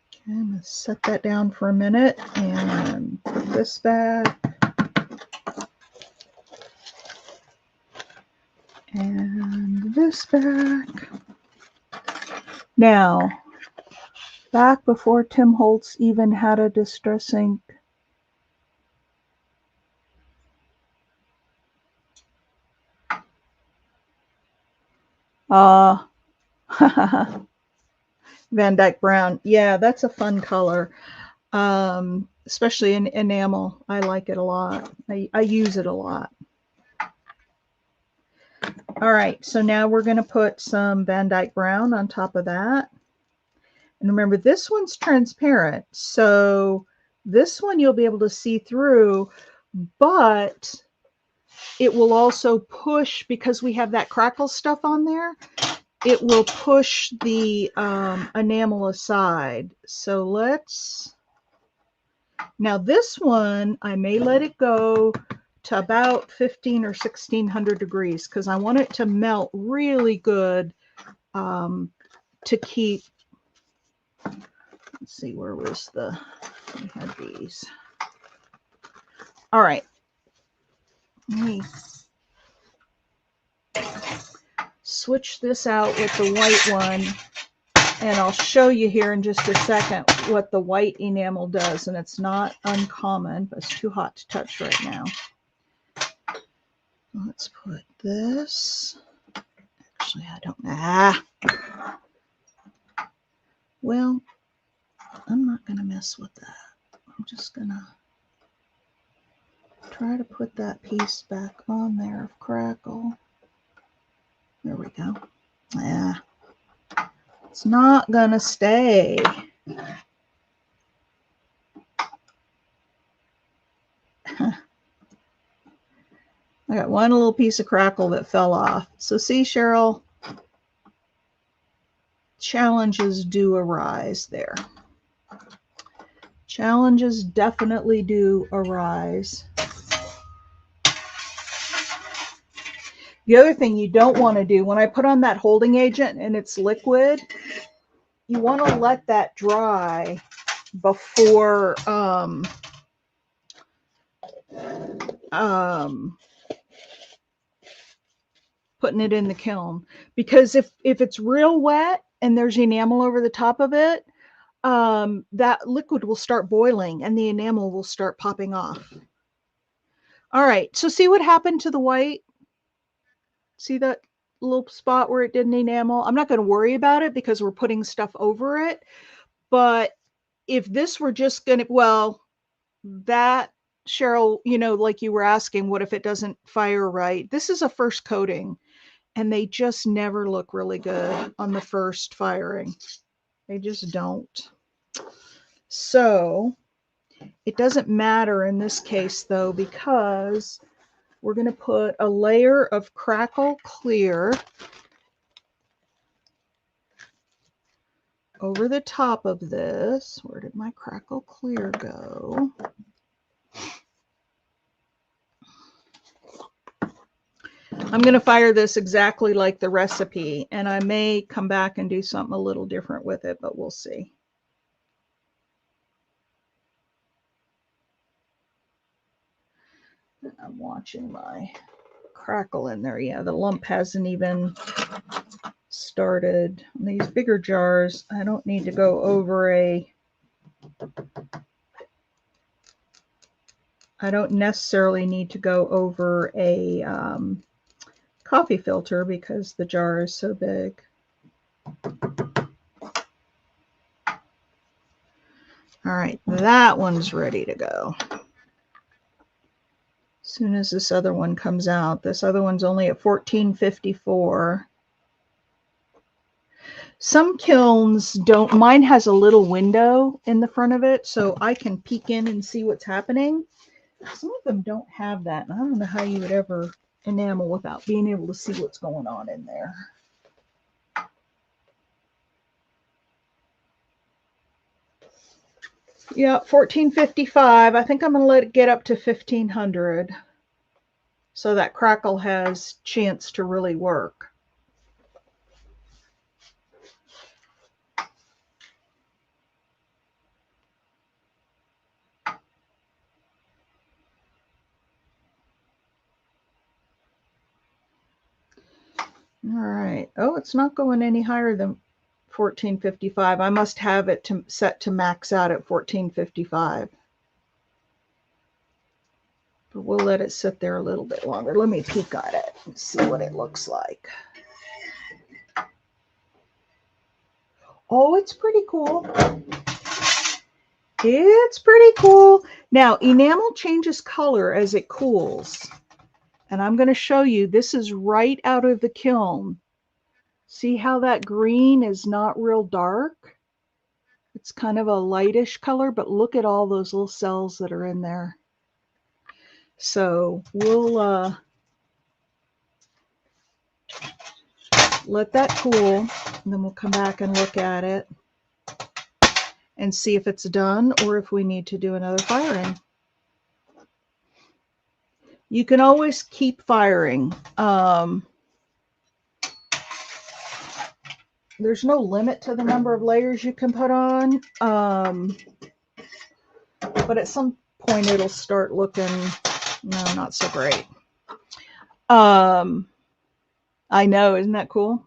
Okay, I'm going to set that down for a minute and put this back. And this back. Now, back before Tim Holtz even had a distress ink, Van Dyke Brown. Yeah, that's a fun color, especially in enamel. I like it a lot. I use it a lot. All right, so now we're going to put some Van Dyke Brown on top of that. And remember, this one's transparent, so this one you'll be able to see through, but it will also push, because we have that crackle stuff on there, it will push the enamel aside. So let's... Now this one, I may let it go to about 15 or 1600 degrees because I want it to melt really good to keep... Let's see, where was the... We had these. All right. Let me switch this out with the white one, and I'll show you here in just a second what the white enamel does. And it's not uncommon, but it's too hot to touch right now. Let's put this. Actually, I don't... Well, I'm not going to mess with that. I'm just going to try to put that piece back on there of crackle. There we go. Yeah. It's not going to stay. one little piece of crackle that fell off. So see, Cheryl, challenges do arise there. Challenges definitely do arise. The other thing you don't want to do, when I put on that holding agent and it's liquid, you want to let that dry before putting it in the kiln. Because if it's real wet and there's enamel over the top of it, that liquid will start boiling and the enamel will start popping off. All right, so see what happened to the white? See that little spot where it didn't enamel? I'm not going to worry about it because we're putting stuff over it. But if this were just going to, well, that, Cheryl, you know, like you were asking, what if it doesn't fire right? This is a first coating, and they just never look really good on the first firing. They just don't. So it doesn't matter in this case, though, because we're going to put a layer of crackle clear over the top of this. Where did my crackle clear go? I'm going to fire this exactly like the recipe, and I may come back and do something a little different with it, but we'll see. I'm watching my crackle in there. Yeah, the lump hasn't even started. On these bigger jars, I don't need to go over I don't necessarily need to go over a coffee filter because the jar is so big. All right, that one's ready to go. As soon as this other one comes out, this other one's only at 1454. Some kilns don't, mine has a little window in the front of it, so I can peek in and see what's happening. Some of them don't have that, and I don't know how you would ever enamel without being able to see what's going on in there. Yeah, 1455. I think I'm going to let it get up to 1500 so that crackle has chance to really work. All right. Oh, it's not going any higher than 1455. I must have it set to max out at 1455. But we'll let it sit there a little bit longer. Let me peek at it and see what it looks like. Oh, it's pretty cool. It's pretty cool. Now, enamel changes color as it cools. And I'm going to show you, this is right out of the kiln. See how that green is not real dark? It's kind of a lightish color, but look at all those little cells that are in there. So we'll let that cool, and then we'll come back and look at it and see if it's done or if we need to do another firing. You can always keep firing. There's no limit to the number of layers you can put on, but at some point it'll start looking, no, not so great. I know, isn't that cool?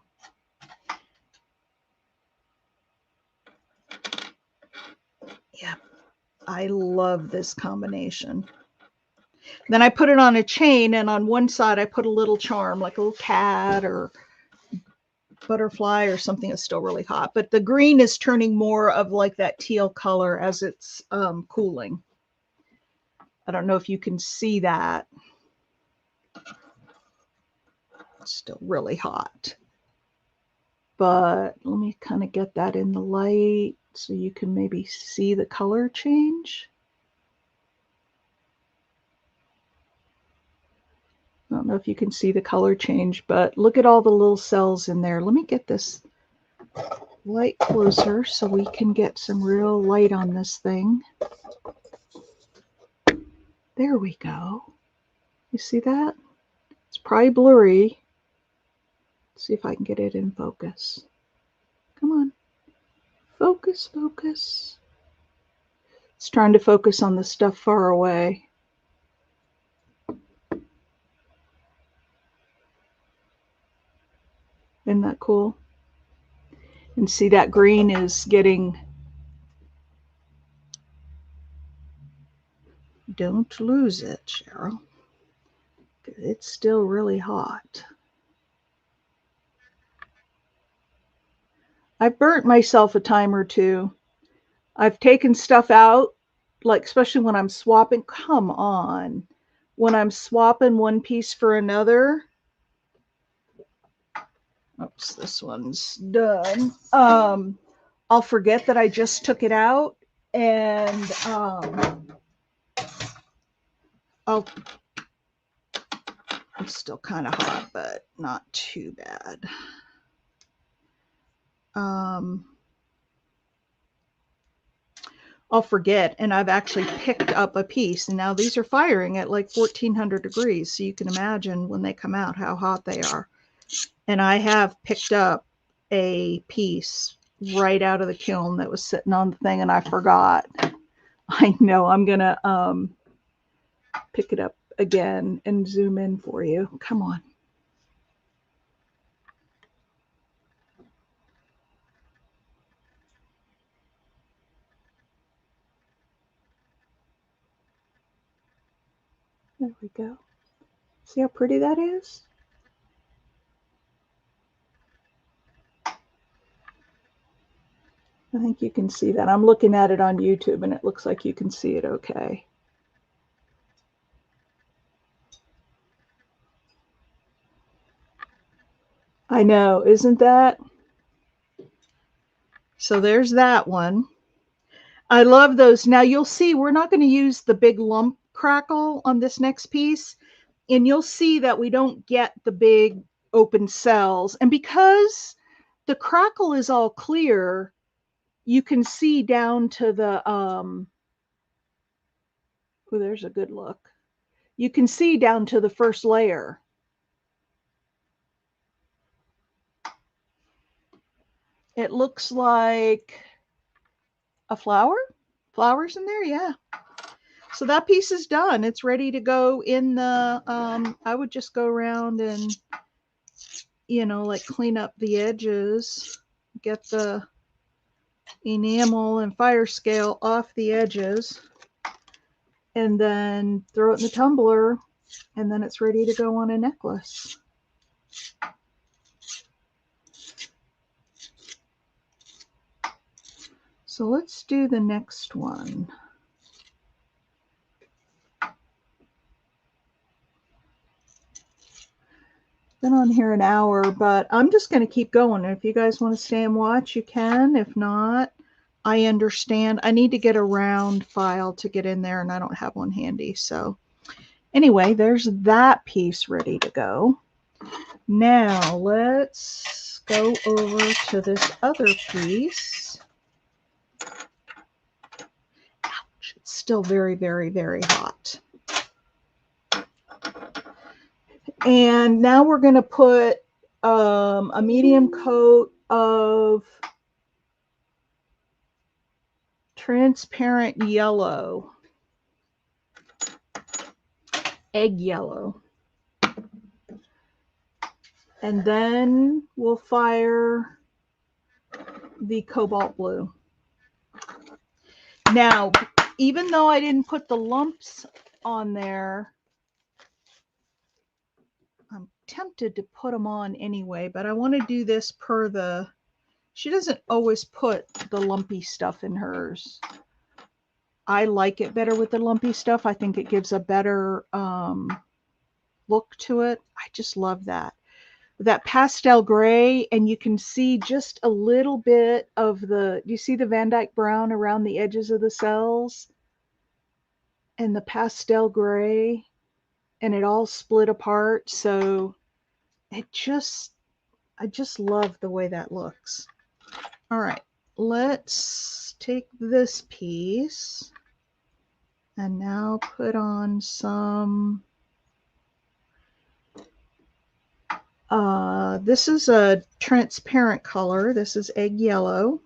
Yeah, I love this combination. Then I put it on a chain, and on one side I put a little charm, like a little cat or butterfly or something that's still really hot. But the green is turning more of like that teal color as it's cooling. I don't know if you can see that. It's still really hot. But let me kind of get that in the light so you can maybe see the color change. don't know if you can see the color change, but look at all the little cells in there. Let me get this light closer so we can get some real light on this thing. There we go. You see that? It's probably blurry. Let's see if I can get it in focus. Come on. Focus, focus. It's trying to focus on the stuff far away. Isn't that cool? And see, that green is getting... Don't lose it, Cheryl. It's still really hot. I've burnt myself a time or two. I've taken stuff out, like especially when I'm swapping. Come on. When I'm swapping one piece for another. Oops, this one's done. I'll forget that I just took it out, and it's still kind of hot, but not too bad. I'll forget, and I've actually picked up a piece, and now these are firing at like 1400 degrees, so you can imagine when they come out how hot they are. And I have picked up a piece right out of the kiln that was sitting on the thing, and I forgot. I know. I'm gonna pick it up again and zoom in for you. Come on. There we go. See how pretty that is? I think you can see that. I'm looking at it on YouTube, and it looks like you can see it okay. I know, isn't that? So there's that one. I love those. Now you'll see we're not going to use the big lump crackle on this next piece. And you'll see that we don't get the big open cells. And because the crackle is all clear, you can see down to the, oh, there's a good look. You can see down to the first layer. It looks like a flower. Flowers in there, yeah. So that piece is done. It's ready to go in the, I would just go around and, you know, like clean up the edges, get the enamel and fire scale off the edges, and then throw it in the tumbler, and then it's ready to go on a necklace. So let's do the next one. Been on here an hour, but I'm just going to keep going. If you guys want to stay and watch, you can. If not, I understand. I need to get a round file to get in there, and I don't have one handy. So anyway, there's that piece ready to go. Now let's go over to this other piece. Ouch, it's still very, very, very hot. And now we're going to put a medium coat of transparent yellow, egg yellow. And then we'll fire the cobalt blue. Now, even though I didn't put the lumps on there, I'm tempted to put them on anyway, but I want to do this per the, she doesn't always put the lumpy stuff in hers. I like it better with the lumpy stuff. I think it gives a better look to it. I just love that. That pastel gray, and you can see just a little bit of the, do you see the Van Dyke brown around the edges of the cells? And the pastel gray. and it all split apart. So I just love the way that looks. All right, let's take this piece and now put on some, this is a transparent color. This is egg yellow.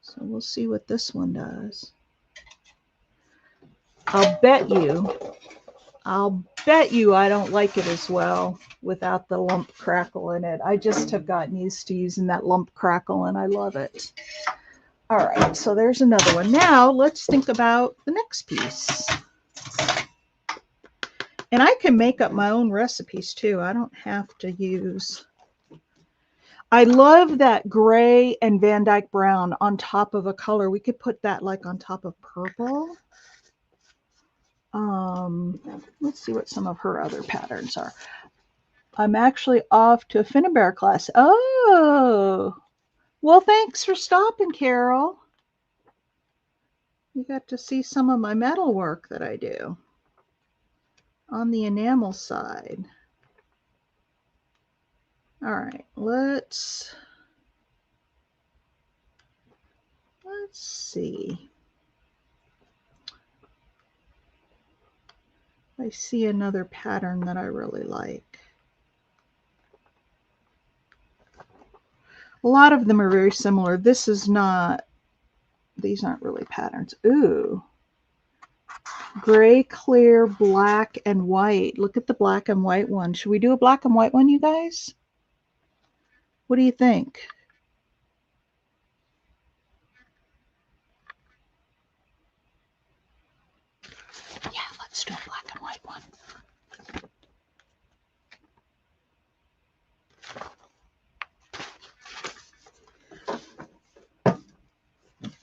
So we'll see what this one does. I'll bet you I don't like it as well without the lump crackle in it. I just have gotten used to using that lump crackle and I love it. All right, so there's another one. Now let's think about the next piece. And I can make up my own recipes too. I don't have to use. I love that gray and Van Dyke brown on top of a color. We could put that like on top of purple. Let's see what some of her other patterns are. I'm actually off to a Finnebear class. Oh, well, thanks for stopping, Carol. You got to see some of my metal work that I do on the enamel side. All right, let's see. I see another pattern that I really like. A lot of them are very similar. This is not, these aren't really patterns. Ooh. Gray, clear, black, and white. Look at the black and white one. Should we do a black and white one, you guys? What do you think? Yeah, let's do a black and white one.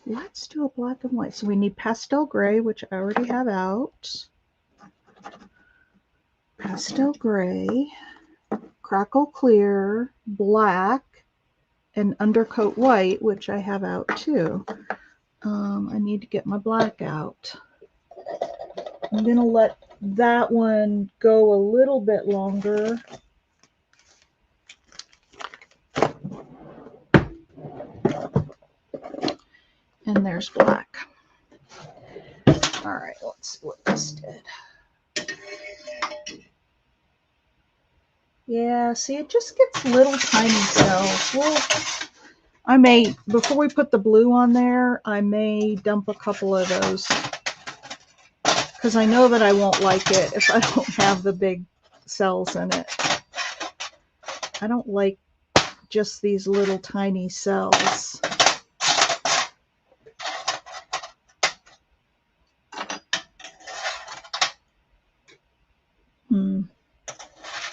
Let's do a black and white. So we need pastel gray, which I already have out. Pastel gray, crackle clear, black, and undercoat white, which I have out too. I need to get my black out. I'm going to let that one go a little bit longer. And there's black. All right, let's see what this did. Yeah, see, it just gets little tiny cells. Well, I may, before we put the blue on there, I may dump a couple of those because I know that I won't like it if I don't have the big cells in it. I don't like just these little tiny cells.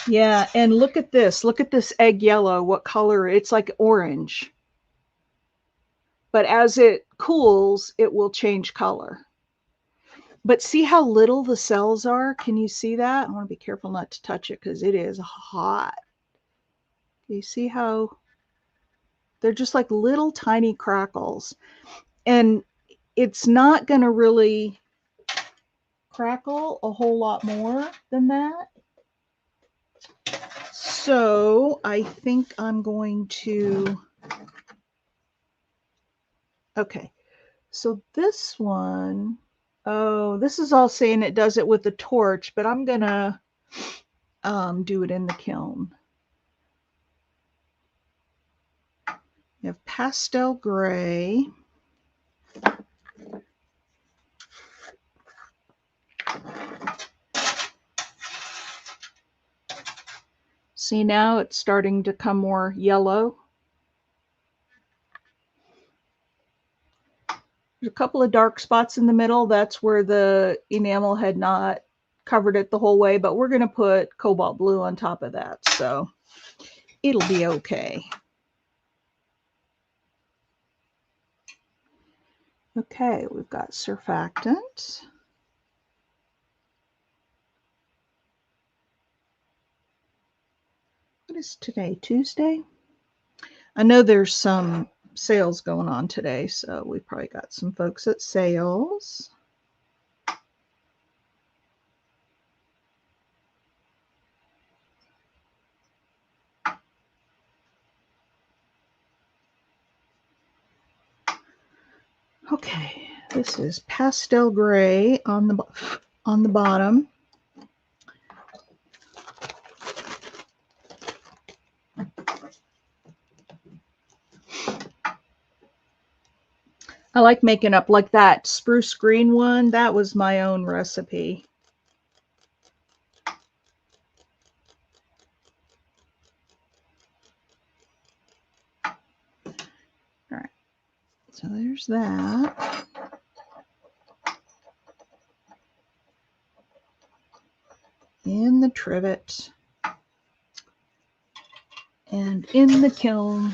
Yeah, and look at this. Look at this egg yellow. What color? It's like orange. But as it cools, it will change color. But see how little the cells are? Can you see that? I want to be careful not to touch it because it is hot. You see how they're just like little tiny crackles. And it's not going to really crackle a whole lot more than that. So I think I'm going to, okay, so this one, oh, this is all saying it does it with the torch, but I'm going to do it in the kiln. You have pastel gray. See, now it's starting to come more yellow. There's a couple of dark spots in the middle. That's where the enamel had not covered it the whole way, but we're going to put cobalt blue on top of that, so it'll be okay. Okay, we've got surfactant. What is today? Tuesday? I know there's some sales going on today, so we probably got some folks at sales. Okay, this is pastel gray on the bottom. I like making up like that spruce green one. That was my own recipe. All right, so there's that. In the trivet and in the kiln.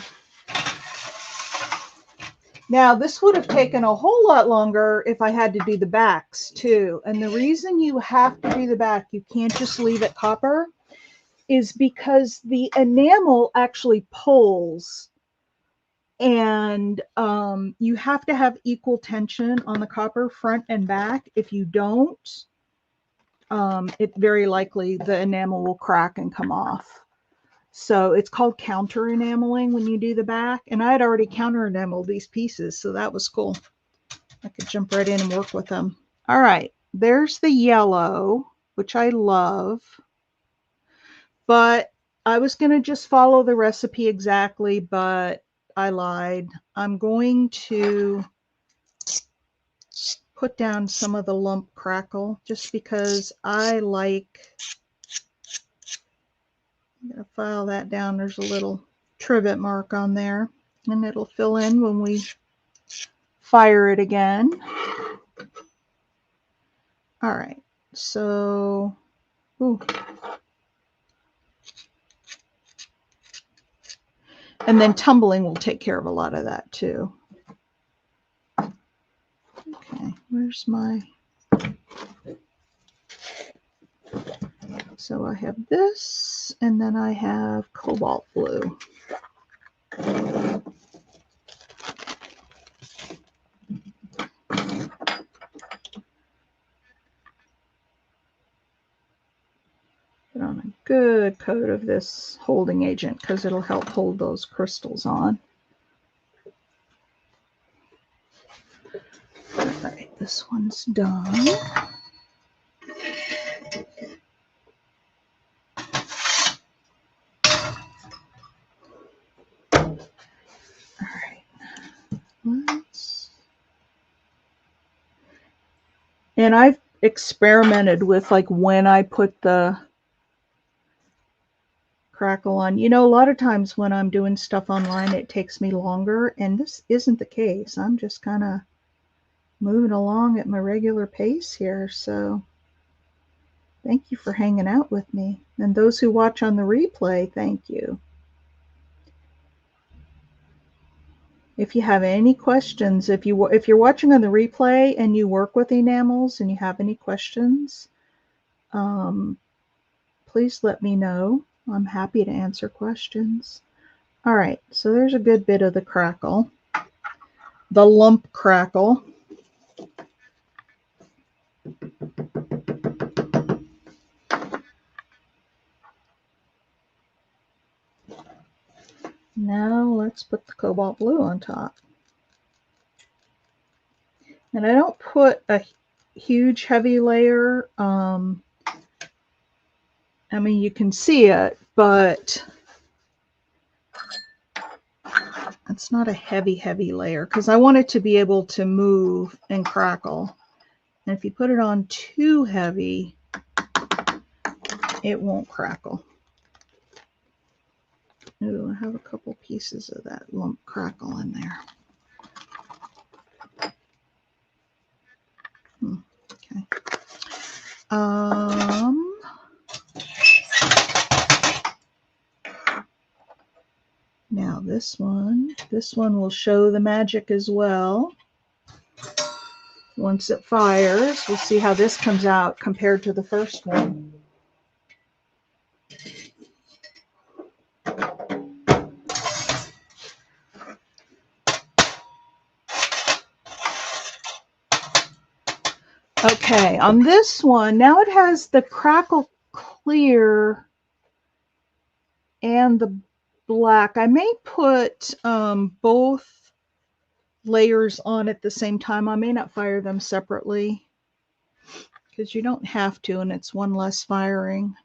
Now, this would have taken a whole lot longer if I had to do the backs too. And the reason you have to do the back, you can't just leave it copper, is because the enamel actually pulls. And you have to have equal tension on the copper front and back. If you don't, it very likely the enamel will crack and come off. So it's called counter enameling when you do the back. And I had already counter enameled these pieces, so that was cool. I could jump right in and work with them. All right, there's the yellow, which I love. But I was going to just follow the recipe exactly, but I lied. I'm going to put down some of the lump crackle just because I like. I'm going to file that down. There's a little trivet mark on there, and it'll fill in when we fire it again. All right, so, ooh. And then tumbling will take care of a lot of that too. Okay, where's my, so I have this, and then I have cobalt blue. Put on a good coat of this holding agent because it'll help hold those crystals on. All right, this one's done. All right, and I've experimented with like when I put the crackle on. You know, a lot of times when I'm doing stuff online, it takes me longer, and this isn't the case. I'm just kind of moving along at my regular pace here. So thank you for hanging out with me. And those who watch on the replay, thank you. If you have any questions, if you're watching on the replay and you work with enamels and you have any questions, please let me know. I'm happy to answer questions. All right, so there's a good bit of the crackle, the lump crackle. Now let's put the cobalt blue on top. And I don't put a huge heavy layer. I mean, you can see it, but it's not a heavy layer because I want it to be able to move and crackle. And if you put it on too heavy, it won't crackle. Ooh, I have a couple pieces of that lump crackle in there. Okay. Now this one will show the magic as well. Once it fires, we'll see how this comes out compared to the first one. Okay, on this one, now it has the crackle clear and the black. I may put both layers on at the same time. I may not fire them separately because you don't have to, and it's one less firing.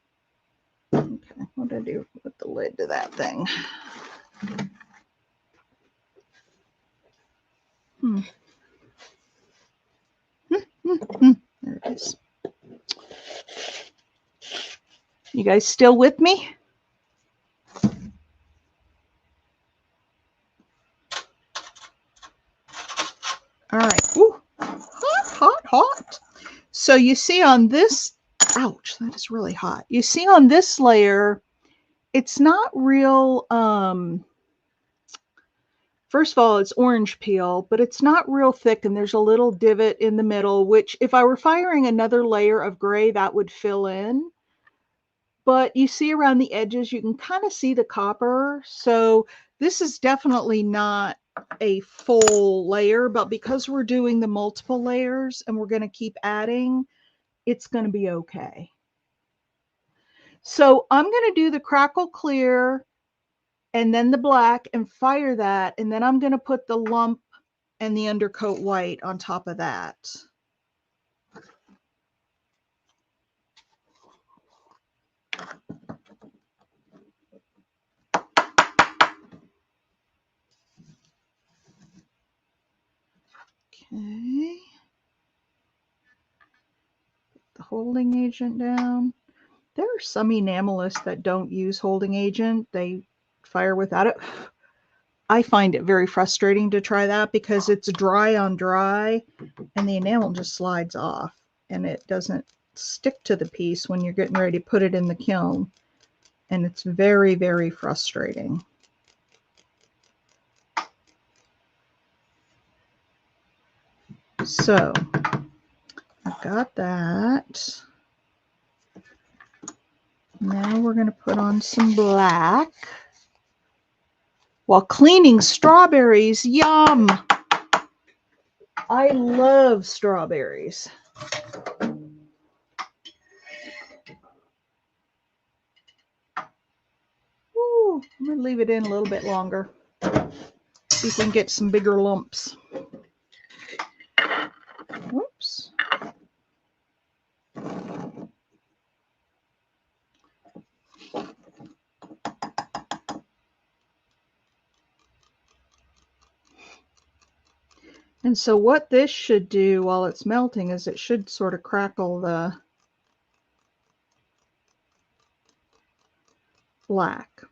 Okay, what did I do with the lid to that thing? There it is. You guys still with me? All right. Ooh, hot, hot, hot. So you see on this, ouch, that is really hot. You see on this layer, it's not real, first of all, it's orange peel, but it's not real thick, and there's a little divot in the middle, which if I were firing another layer of gray, that would fill in. But you see around the edges, you can kind of see the copper. So this is definitely not a full layer, but because we're doing the multiple layers and we're going to keep adding, it's going to be okay. So I'm going to do the crackle clear and then the black and fire that. And then I'm going to put the lump and the undercoat white on top of that. Okay. Put the holding agent down. There are some enamelists that don't use holding agent. They fire without it. I find it very frustrating to try that because it's dry on dry and the enamel just slides off and it doesn't stick to the piece when you're getting ready to put it in the kiln. And it's very, very frustrating. So I've got that. Now we're going to put on some black. While cleaning strawberries, yum! I love strawberries. Ooh, I'm going to leave it in a little bit longer. See if we can get some bigger lumps. Whoops. And so what this should do while it's melting is it should sort of crackle the black.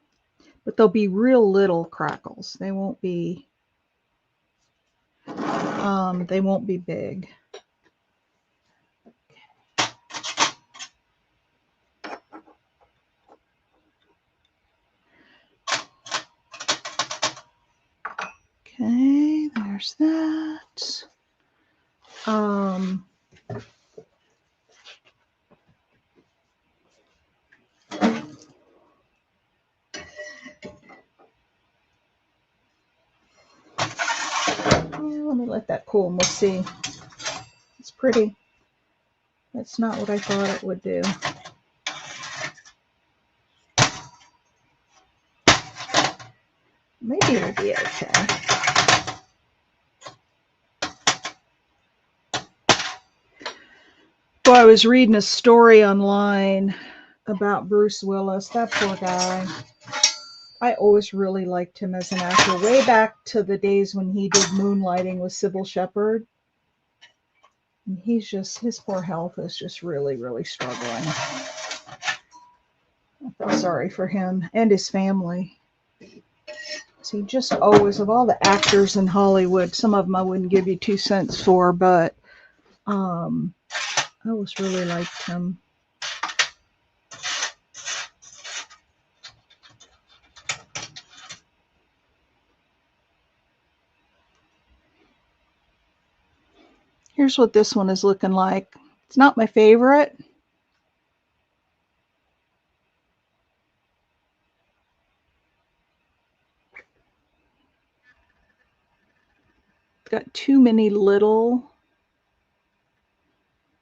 But they'll be real little crackles. They won't be big. Okay, there's that. Let me let that cool and we'll see. It's pretty. That's not what I thought it would do. Maybe it'll be okay. Well, I was reading a story online about Bruce Willis. That poor guy. I always really liked him as an actor, way back to the days when he did Moonlighting with Sybil Shepherd. And he's just, his poor health is just really, really struggling. I feel sorry for him and his family. So he just always, of all the actors in Hollywood, some of them I wouldn't give you 2 cents for, but I always really liked him. Here's what this one is looking like. It's not my favorite. It's got too many little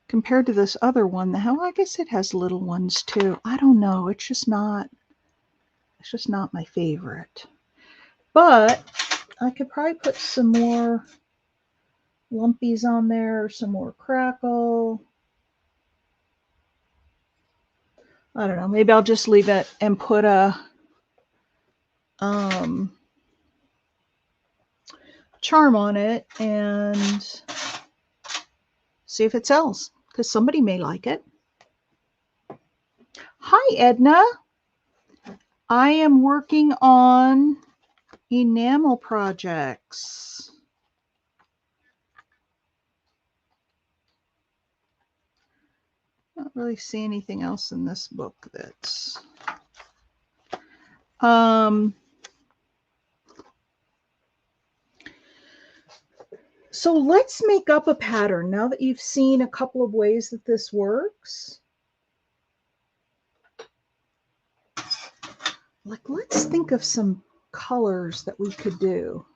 compared to this other one. Hell, I guess it has little ones too. I don't know. It's just not my favorite. But I could probably put some more lumpies on there, some more crackle. I don't know. Maybe I'll just leave it and put a charm on it and see if it sells, because somebody may like it. Hi, Edna. I am working on enamel projects. Not really see anything else in this book that's so let's make up a pattern now that you've seen a couple of ways that this works. Like, let's think of some colors that we could do.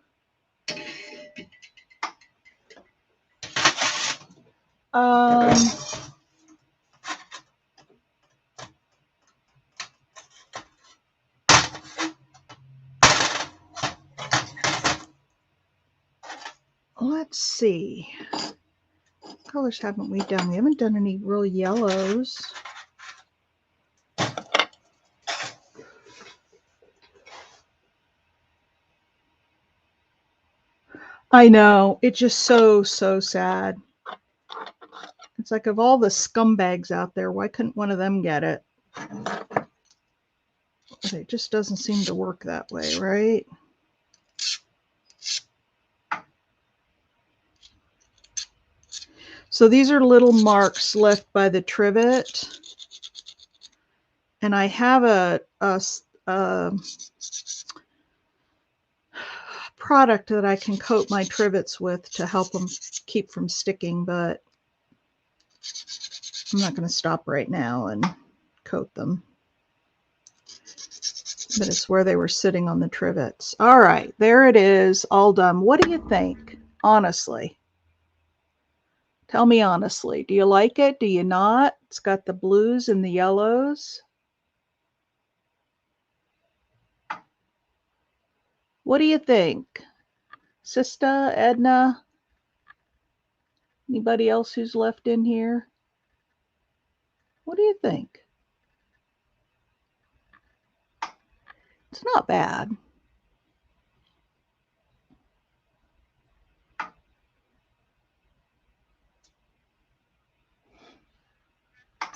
Let's see. What colors haven't we done? We haven't done any real yellows. I know. It's just so sad. It's like, of all the scumbags out there, why couldn't one of them get it? It just doesn't seem to work that way, right? So these are little marks left by the trivet. And I have a product that I can coat my trivets with to help them keep from sticking, but I'm not going to stop right now and coat them. But it's where they were sitting on the trivets. All right, there it is, all done. What do you think, honestly? Tell me honestly. Do you like it? Do you not? It's got the blues and the yellows. What do you think? Sista, Edna? Anybody else who's left in here? What do you think? It's not bad.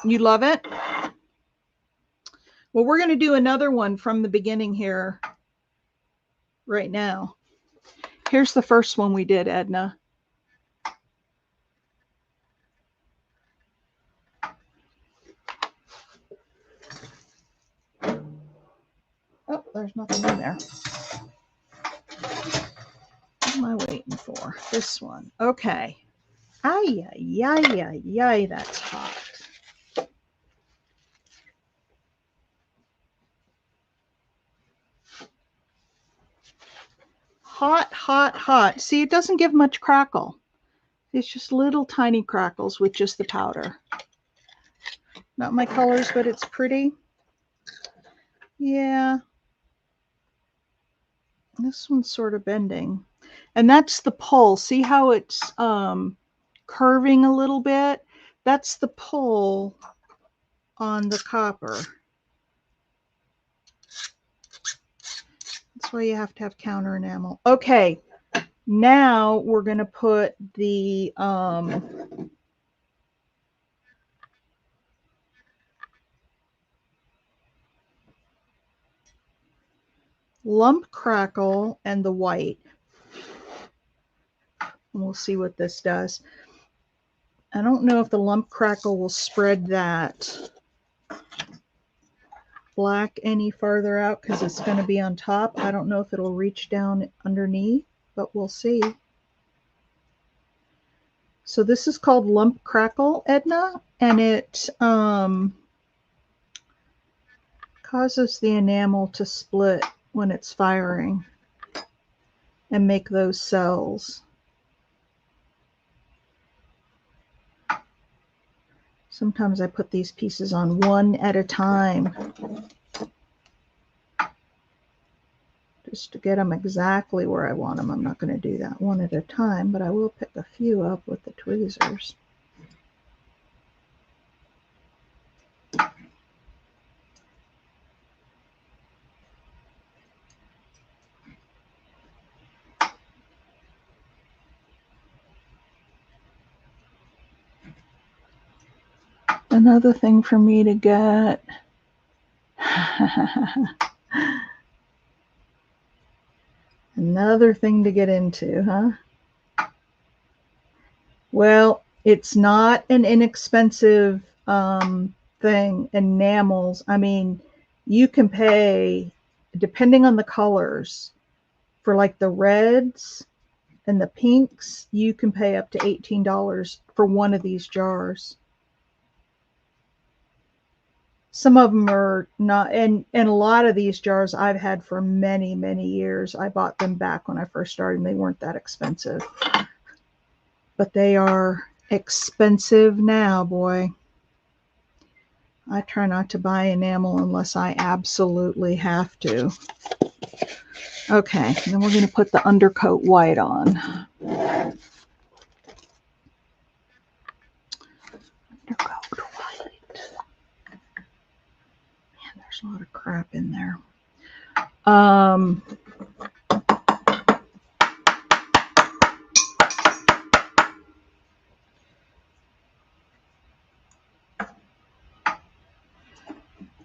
You love it? Well, we're going to do another one from the beginning here right now. Here's the first one we did, Edna. Oh, there's nothing in there. What am I waiting for? This one. Okay. Ay, ay, ay, ay, ay, that's hot. Hot, hot, hot. See, it doesn't give much crackle. It's just little tiny crackles with just the powder. Not my colors, but it's pretty. Yeah. This one's sort of bending. And that's the pull. See how it's curving a little bit? That's the pull on the copper. That's why you have to have counter enamel. Okay, now we're going to put the lump crackle and the white. And we'll see what this does. I don't know if the lump crackle will spread that black any farther out because it's going to be on top. I don't know if it'll reach down underneath, but we'll see. So this is called lump crackle, Edna, and it causes the enamel to split when it's firing and make those cells. Sometimes I put these pieces on one at a time, just to get them exactly where I want them. I'm not going to do that one at a time, but I will pick a few up with the tweezers. Another thing for me to get. Another thing to get into, huh? Well, it's not an inexpensive thing. Enamels, I mean, you can pay, depending on the colors, for like the reds and the pinks, you can pay up to $18 for one of these jars. Some of them are not, and a lot of these jars I've had for many, many years. I bought them back when I first started, and they weren't that expensive. But they are expensive now, boy. I try not to buy enamel unless I absolutely have to. Okay, and then we're going to put the undercoat white on. Undercoat white. Man, there's a lot of crap in there.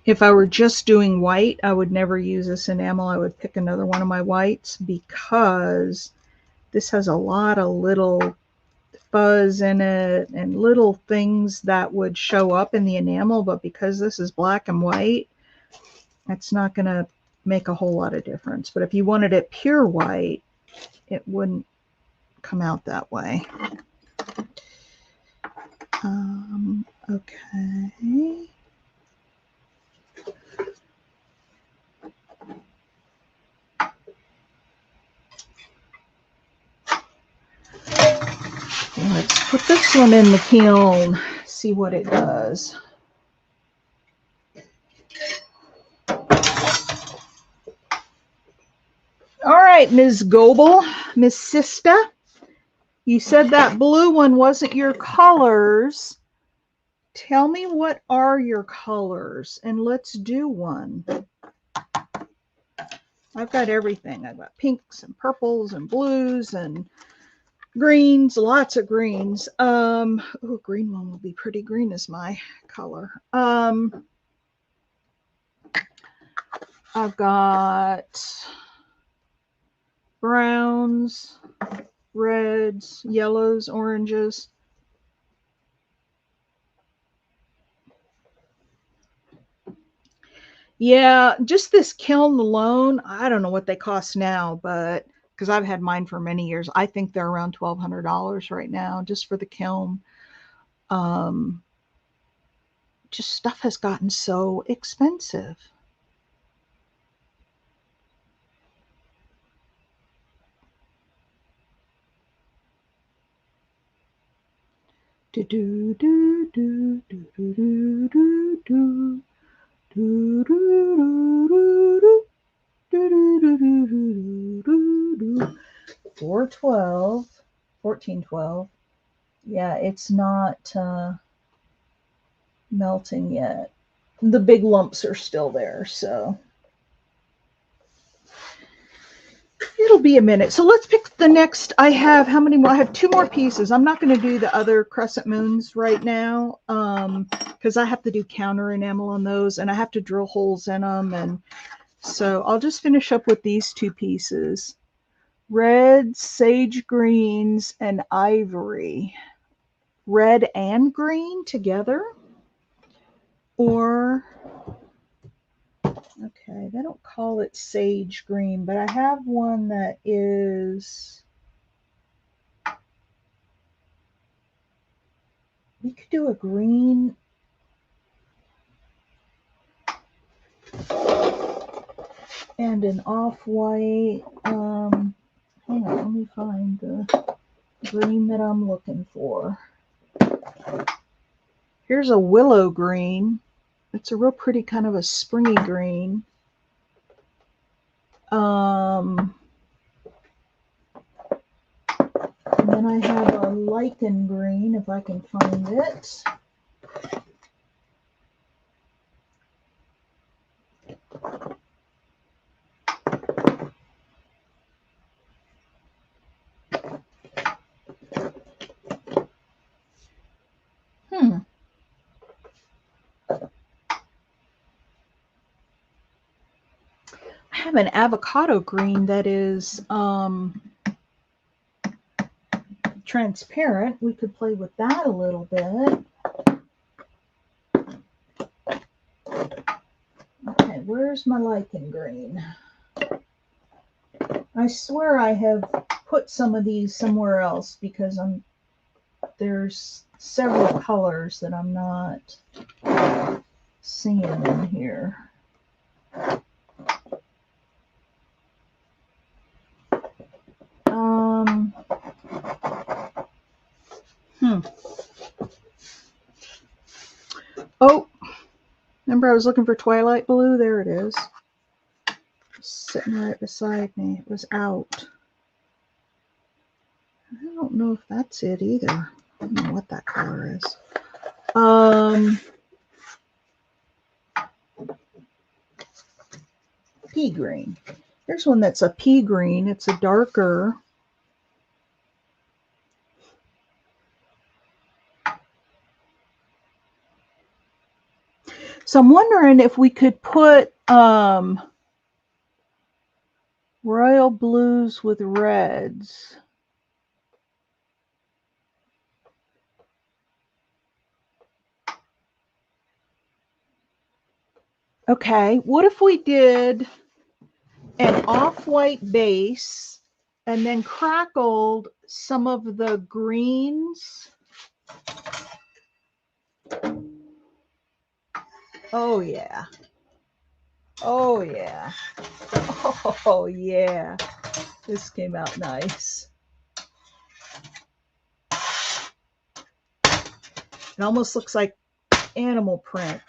If I were just doing white, I would never use this enamel. I would pick another one of my whites because this has a lot of little fuzz in it and little things that would show up in the enamel. But because this is black and white, it's not going to make a whole lot of difference. But if you wanted it pure white, it wouldn't come out that way. Okay. Let's put this one in the kiln, see what it does. All right, Ms. Goebel, Miss Sista, you said that blue one wasn't your colors. Tell me what are your colors, and let's do one. I've got everything. I've got pinks and purples and blues and greens, lots of greens. Oh, green one will be pretty. Green is my color. I've got browns, reds, yellows, oranges. Yeah, just this kiln alone, I don't know what they cost now, but because I've had mine for many years, I think they're around $1,200 right now just for the kiln. Just stuff has gotten so expensive. Do do do do do do do do do. 412, 1412. Yeah, it's not melting yet. The big lumps are still there, so it'll be a minute. So let's pick the next. I have how many more? I have two more pieces. I'm not going to do the other crescent moons right now because I have to do counter enamel on those, and I have to drill holes in them. And so I'll just finish up with these two pieces. Red, sage greens, and ivory. Red and green together. Or, okay, they don't call it sage green, but I have one that is, we could do a green and an off-white. Hang on, let me find the green that I'm looking for. Here's a willow green. It's a real pretty kind of a springy green. And then I have a lichen green, if I can find it. I have an avocado green that is transparent. We could play with that a little bit. Okay, where's my lichen green? I swear I have put some of these somewhere else because there's several colors that I'm not seeing in here. Oh, remember I was looking for Twilight Blue? There it is. Sitting right beside me. It was out. I don't know if that's it either. I don't know what that color is. Pea green. There's one that's a pea green. It's a darker. So I'm wondering if we could put royal blues with reds. Okay, what if we did an off-white base and then crackled some of the greens? Oh yeah. Oh yeah. Oh yeah. This came out nice. It almost looks like animal print.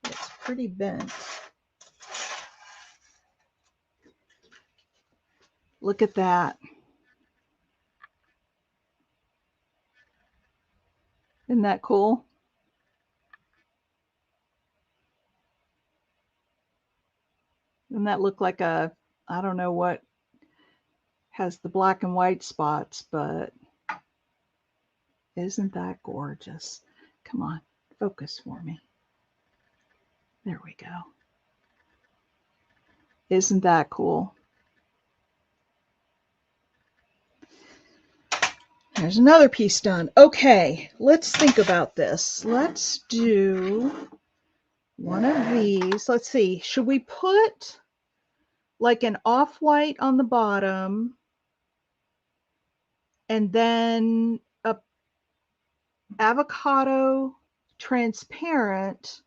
It's pretty bent. Look at that. Isn't that cool? Doesn't that look like a, I don't know what has the black and white spots, but isn't that gorgeous? Come on, focus for me. There we go. Isn't that cool? There's another piece done. Okay, let's think about this. Let's do one of these. Let's see. Should we put like an off-white on the bottom and then a avocado transparent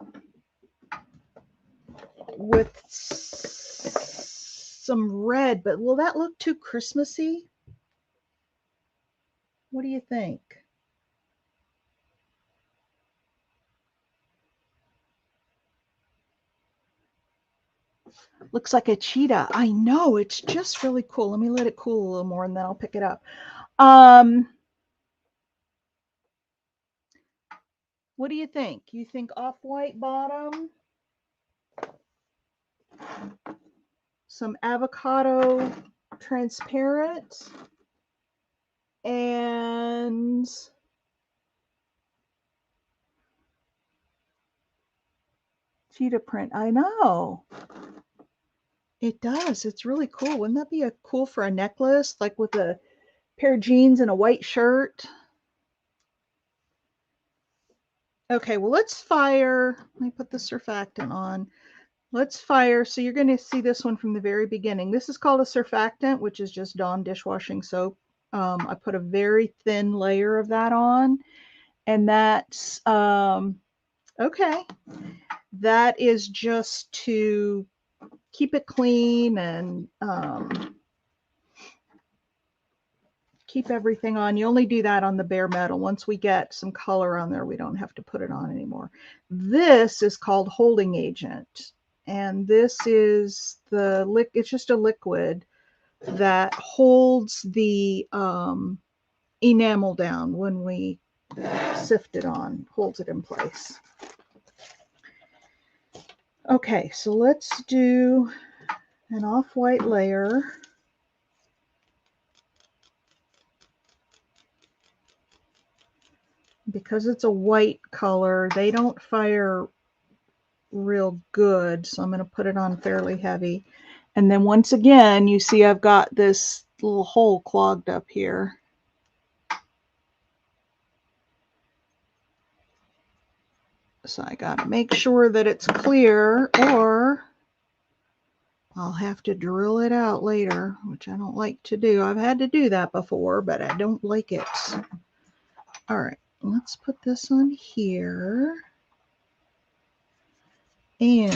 with some red, but will that look too Christmassy? What do you think? Looks like a cheetah. I know, it's just really cool. Let me let it cool a little more and then I'll pick it up. What do you think? You think off-white bottom? Some avocado transparent and cheetah print. I know. It does. It's really cool. Wouldn't that be cool for a necklace, like with a pair of jeans and a white shirt? Okay, well, let's fire. Let me put the surfactant on. Let's fire. So you're going to see this one from the very beginning. This is called a surfactant, which is just Dawn dishwashing soap. I put a very thin layer of that on, and that's okay. That is just to keep it clean and keep everything on. You only do that on the bare metal. Once we get some color on there, we don't have to put it on anymore. This is called holding agent. And this is it's just a liquid that holds the enamel down when we sift it on, holds it in place. Okay, so let's do an off-white layer. Because it's a white color, they don't fire real good, so I'm going to put it on fairly heavy. And then once again, you see I've got this little hole clogged up here. So I got to make sure that it's clear, or I'll have to drill it out later, which I don't like to do. I've had to do that before, but I don't like it. All right, let's put this on here. And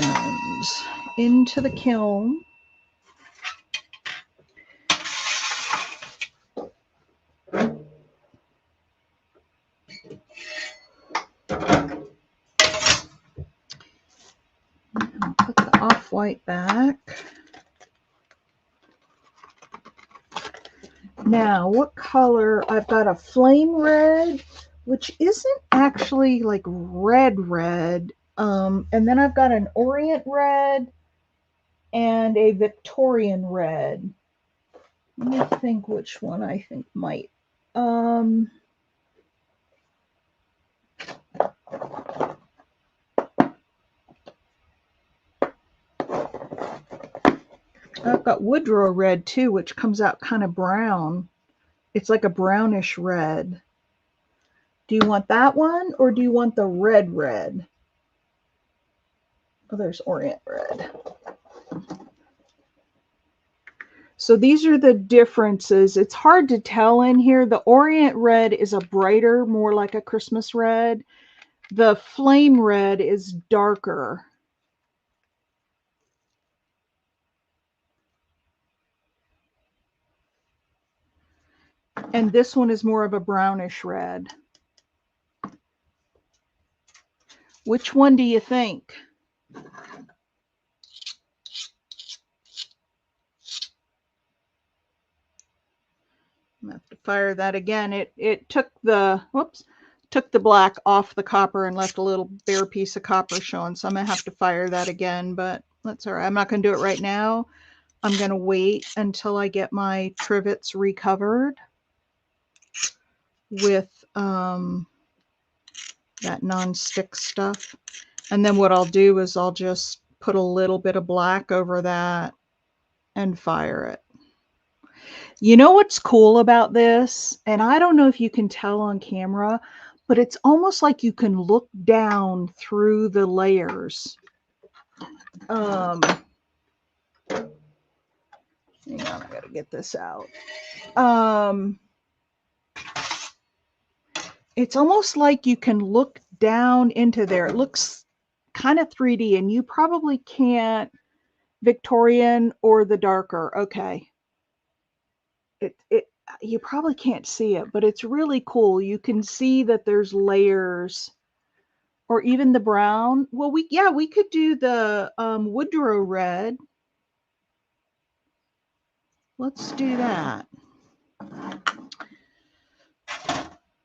into the kiln. Put the off-white back. Now, what color? I've got a flame red, which isn't actually like red. And then I've got an orient red and a Victorian red. Let me think which one I think might. I've got Woodrow red too, which comes out kind of brown. It's like a brownish red. Do you want that one or do you want the red? Oh, there's orient red. So these are the differences. It's hard to tell in here. The orient red is a brighter, more like a Christmas red. The flame red is darker. And this one is more of a brownish red. Which one do you think? I'm gonna have to fire that again. It took the black off the copper and left a little bare piece of copper showing. So I'm gonna have to fire that again, but that's all right. I'm not gonna do it right now. I'm gonna wait until I get my trivets recovered with that non-stick stuff. And then what I'll do is I'll just put a little bit of black over that and fire it. You know what's cool about this? And I don't know if you can tell on camera, but it's almost like you can look down through the layers. Hang on, I gotta get this out. It's almost like you can look down into there. It looks kind of 3D, and you probably can't Victorian or the darker. Okay. You probably can't see it, but it's really cool. You can see that there's layers, or even the brown. Well, we could do the Woodrow red. Let's do that.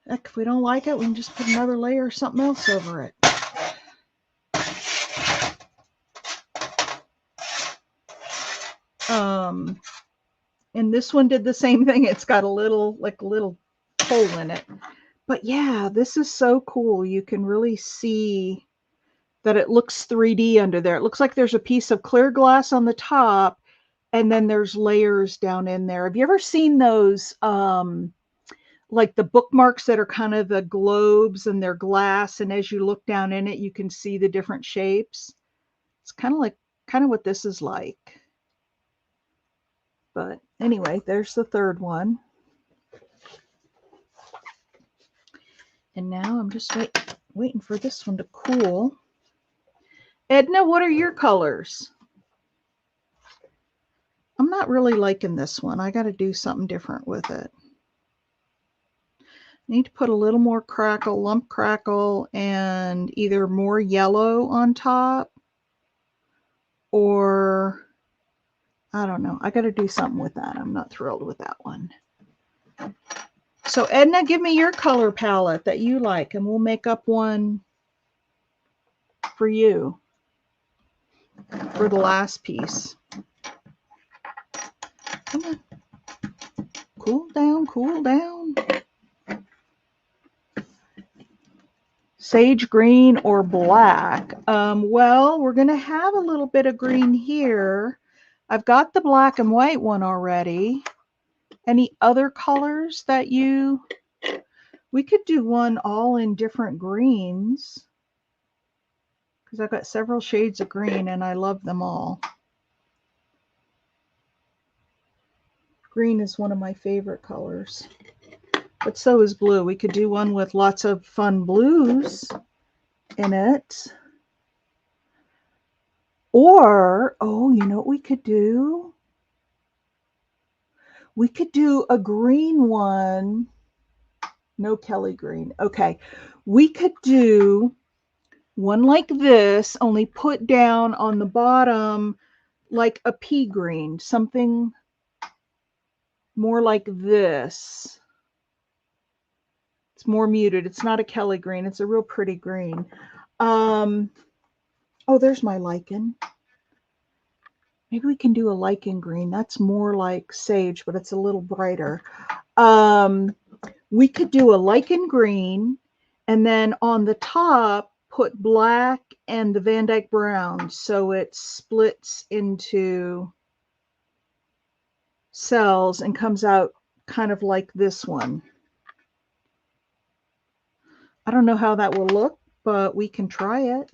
Heck, if we don't like it, we can just put another layer or something else over it. And this one did the same thing. It's got a little hole in it. But yeah, this is so cool. You can really see that it looks 3D under there. It looks like there's a piece of clear glass on the top, and then there's layers down in there. Have you ever seen those, like the bookmarks that are kind of the globes and they're glass, and as you look down in it, you can see the different shapes? It's kind of what this is like. But anyway, there's the third one. And now I'm just waiting for this one to cool. Edna, what are your colors? I'm not really liking this one. I got to do something different with it. Need to put a little more crackle, lump crackle, and either more yellow on top, or I don't know. I got to do something with that. I'm not thrilled with that one. So Edna, give me your color palette that you like, and we'll make up one for you for the last piece. Come on. Cool down, cool down. Sage green or black? Well, we're going to have a little bit of green here. I've got the black and white one already. Any other colors that you... We could do one all in different greens, because I've got several shades of green and I love them all. Green is one of my favorite colors, but so is blue. We could do one with lots of fun blues in it. Or, oh, you know what we could do? We could do a green one. No Kelly green. Okay. We could do one like this, only put down on the bottom like a pea green, something more like this. It's more muted. It's not a Kelly green. It's a real pretty green. Oh, there's my lichen. Maybe we can do a lichen green. That's more like sage, but it's a little brighter. We could do a lichen green, and then on the top, put black and the Van Dyke brown, so it splits into cells and comes out kind of like this one. I don't know how that will look, but we can try it.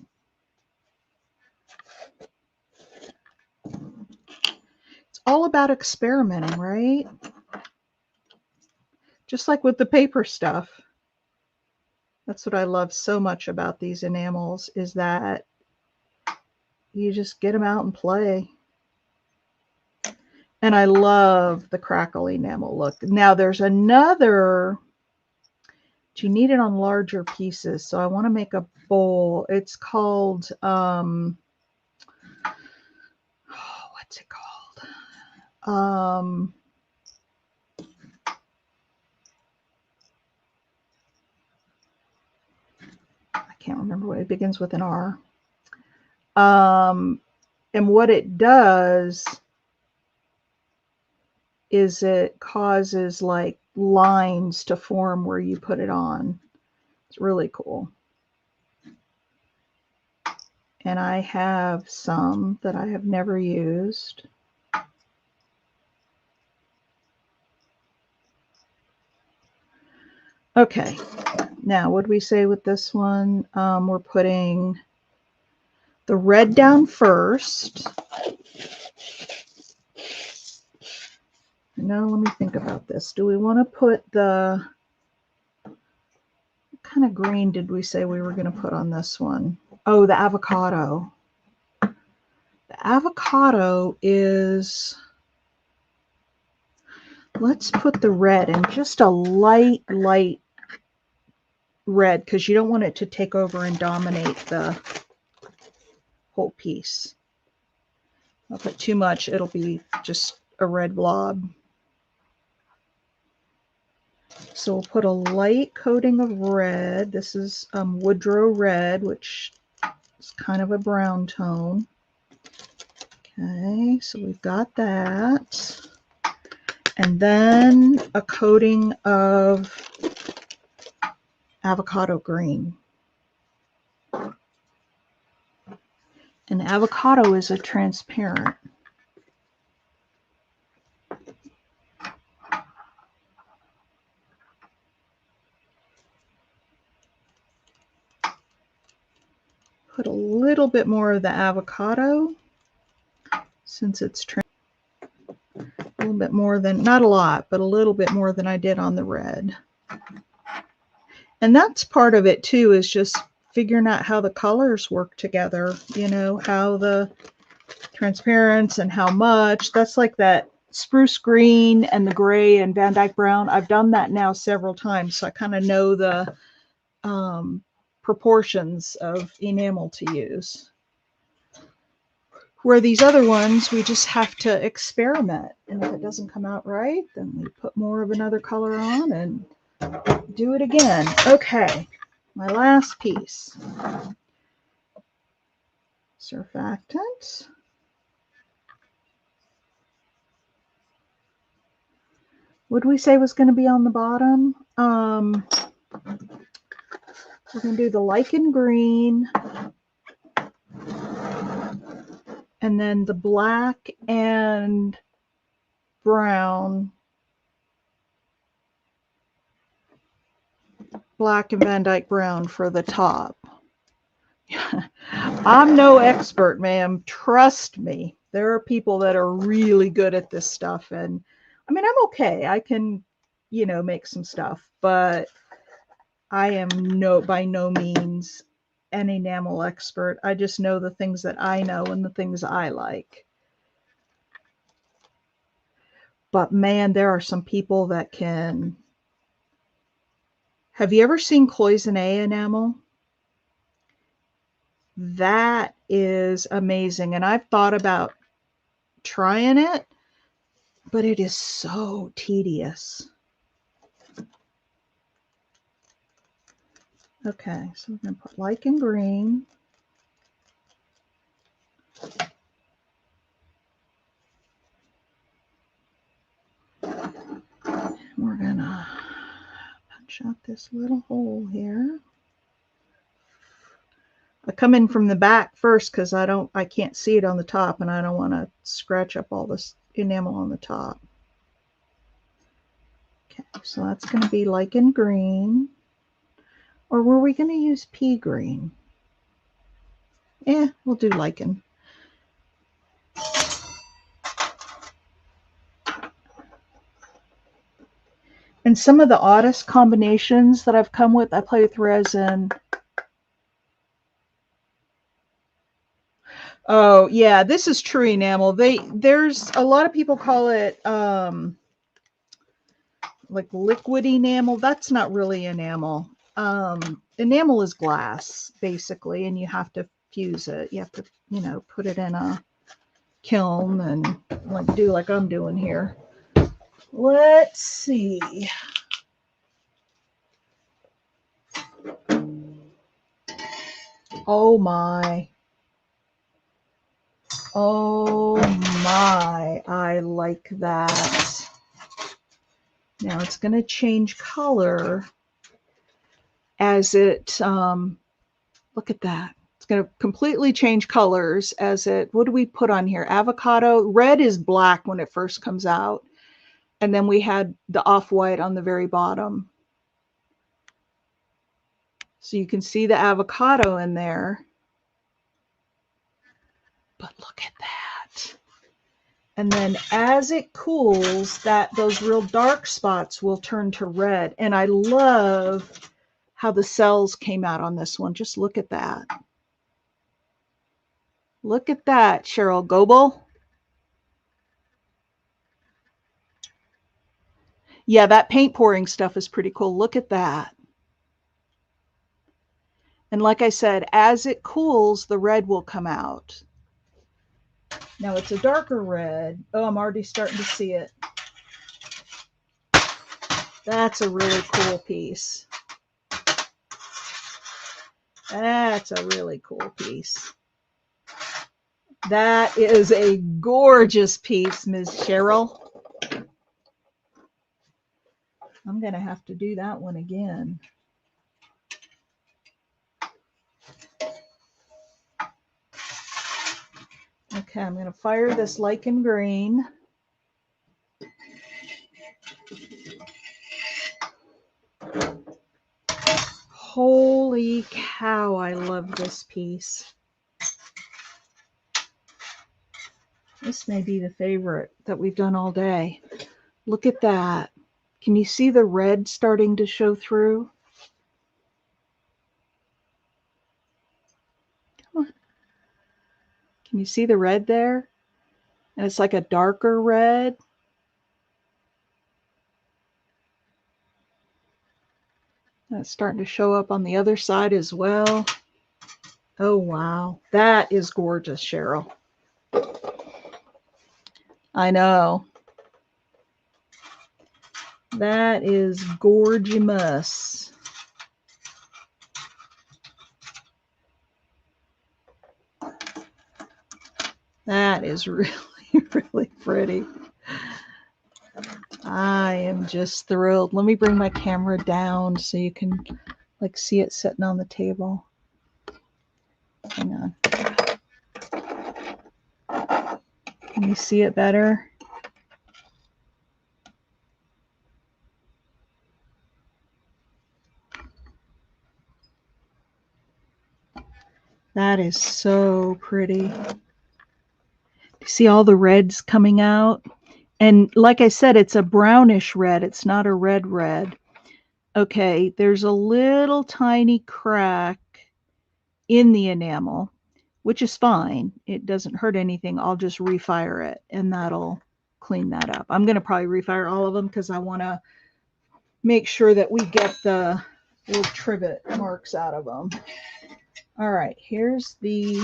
It's all about experimenting, right? Just like with the paper stuff. That's what I love so much about these enamels, is that you just get them out and play. And I love the crackle enamel look. Now there's another, but you need it on larger pieces. So I want to make a bowl. It's called, what's it called? I can't remember what it begins with an R. And what it does is it causes like lines to form where you put it on. It's really cool. And I have some that I have never used. Okay, now what do we say with this one? We're putting the red down first. Now let me think about this. Do we want to put the, what kind of green did we say we were going to put on this one? Oh, the avocado. The avocado is, let's put the red in, just a light red, because you don't want it to take over and dominate the whole piece. I'll put too much, it'll be just a red blob. So we'll put a light coating of red. This is Woodrow red, which is kind of a brown tone. Okay, so we've got that. And then a coating of avocado green. And avocado is a transparent. Put a little bit more of the avocado, since it's a little bit more than, not a lot, but a little bit more than I did on the red. And that's part of it too, is just figuring out how the colors work together, you know, how the transparency and how much. That's like that spruce green and the gray and Van Dyke brown. I've done that now several times, so I kind of know the proportions of enamel to use. Where these other ones, we just have to experiment. And if it doesn't come out right, then we put more of another color on and do it again. Okay, my last piece. Surfactant. What did we say was going to be on the bottom? We're going to do the lichen green. And then the black and brown. Black and Van Dyke brown for the top. I'm no expert, ma'am. Trust me. There are people that are really good at this stuff. And I mean, I'm okay. I can, make some stuff, but I am by no means an enamel expert. I just know the things that I know and the things I like. But man, there are some people that can. Have you ever seen cloisonné enamel? That is amazing. And I've thought about trying it, but it is so tedious. Okay, so we're going to put lichen green. We're going to punch out this little hole here. I come in from the back first because I can't see it on the top, and I don't want to scratch up all this enamel on the top. Okay, so that's going to be lichen green. Or were we going to use pea green? We'll do lichen. And some of the oddest combinations that I've come with, I play with resin. Oh, yeah, this is true enamel. There's a lot of people call it like liquid enamel. That's not really enamel. Enamel is glass, basically, and you have to fuse it. You have to, put it in a kiln and do like I'm doing here. Let's see. Oh my. Oh my, I like that. Now it's going to change color as it, look at that. It's going to completely change colors as it, what do we put on here? Avocado. Red is black when it first comes out. And then we had the off-white on the very bottom. So you can see the avocado in there. But look at that. And then as it cools, those real dark spots will turn to red. And I love how the cells came out on this one. Just look at that. Look at that, Cheryl Goebel. Yeah, that paint pouring stuff is pretty cool. Look at that. And like I said, as it cools, the red will come out. Now it's a darker red. Oh, I'm already starting to see it. That's a really cool piece. That's a really cool piece. That is a gorgeous piece, Ms. Cheryl. I'm going to have to do that one again. Okay, I'm going to fire this lichen green. Holy cow, I love this piece. This may be the favorite that we've done all day. Look at that. Can you see the red starting to show through? Come on. Can you see the red there? And it's like a darker red. That's starting to show up on the other side as well. Oh, wow. That is gorgeous, Cheryl. I know. That is gorgeous. That is really, really pretty. I am just thrilled. Let me bring my camera down so you can like see it sitting on the table. Hang on. Can you see it better? That is so pretty. See all the reds coming out? And like I said, it's a brownish red. It's not a red red. Okay, there's a little tiny crack in the enamel, which is fine. It doesn't hurt anything. I'll just refire it and that'll clean that up. I'm going to probably refire all of them because I want to make sure that we get the little trivet marks out of them. All right, here's the,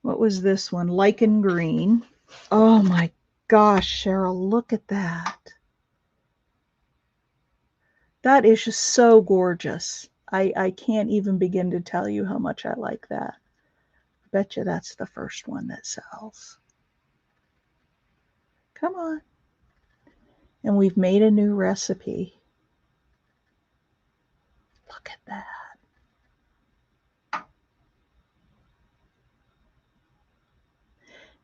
what was this one? Lichen green. Oh my gosh, Cheryl, look at that. That is just so gorgeous. I can't even begin to tell you how much I like that. I bet you that's the first one that sells. Come on. And we've made a new recipe. Look at that.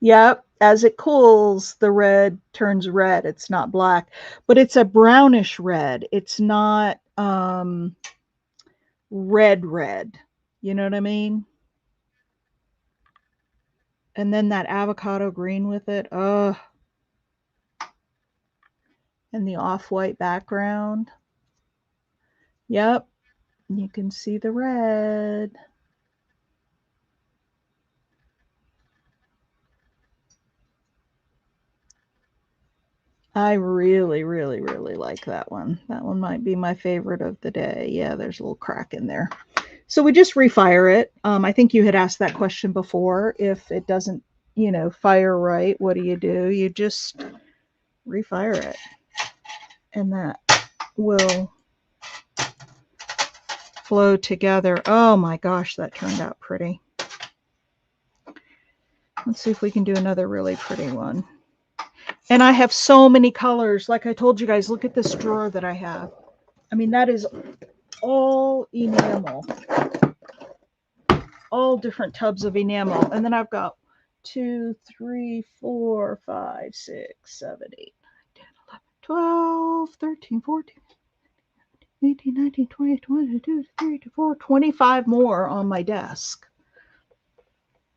Yep, as it cools, the red turns red. It's not black, but it's a brownish red. It's not red red. You know what I mean? And then that avocado green with it. Oh. And the off-white background. Yep, you can see the red. I really, really, really like that one. That one might be my favorite of the day. Yeah, there's a little crack in there. So we just refire it. I think you had asked that question before. If it doesn't, fire right, what do? You just refire it. And that will flow together. Oh my gosh, that turned out pretty. Let's see if we can do another really pretty one. And I have so many colors. Like I told you guys, look at this drawer that I have. I mean, that is all enamel. All different tubs of enamel. And then I've got 2, 3, 4, 5, 6, 7, 8, 9, 10, 11, 12, 13, 14, 18, 19, 20, 22, 23, 25 more on my desk.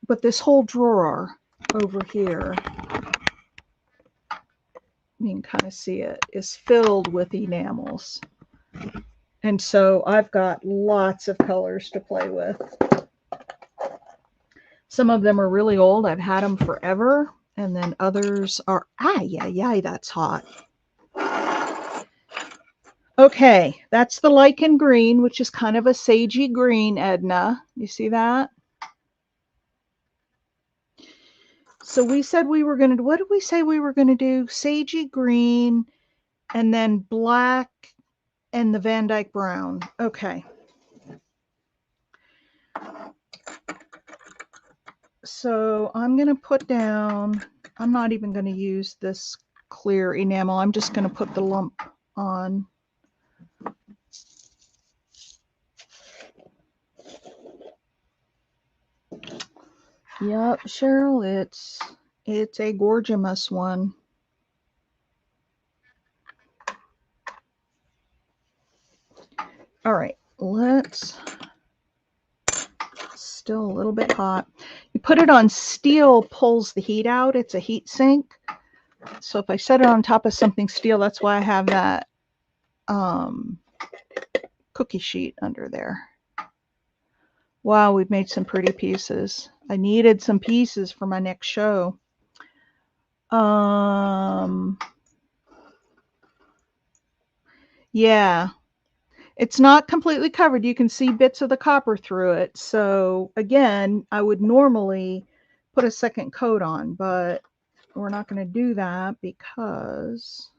But this whole drawer over here, you can kind of see it, is filled with enamels. And so I've got lots of colors to play with. Some of them are really old. I've had them forever. And then others are, that's hot. Okay, that's the lichen green, which is kind of a sagey green, Edna. You see that? So we said we were going to, what did we say we were going to do? Sagey green and then black and the Van Dyke brown. Okay. So I'm going to put down, I'm not even going to use this clear enamel. I'm just going to put the lump on. Yep, Cheryl, it's a gorgeous one. All right, let's, still a little bit hot. You put it on steel, pulls the heat out. It's a heat sink. So if I set it on top of something steel, that's why I have that cookie sheet under there. Wow, we've made some pretty pieces. I needed some pieces for my next show. Yeah, it's not completely covered. You can see bits of the copper through it. So again, I would normally put a second coat on, but we're not going to do that because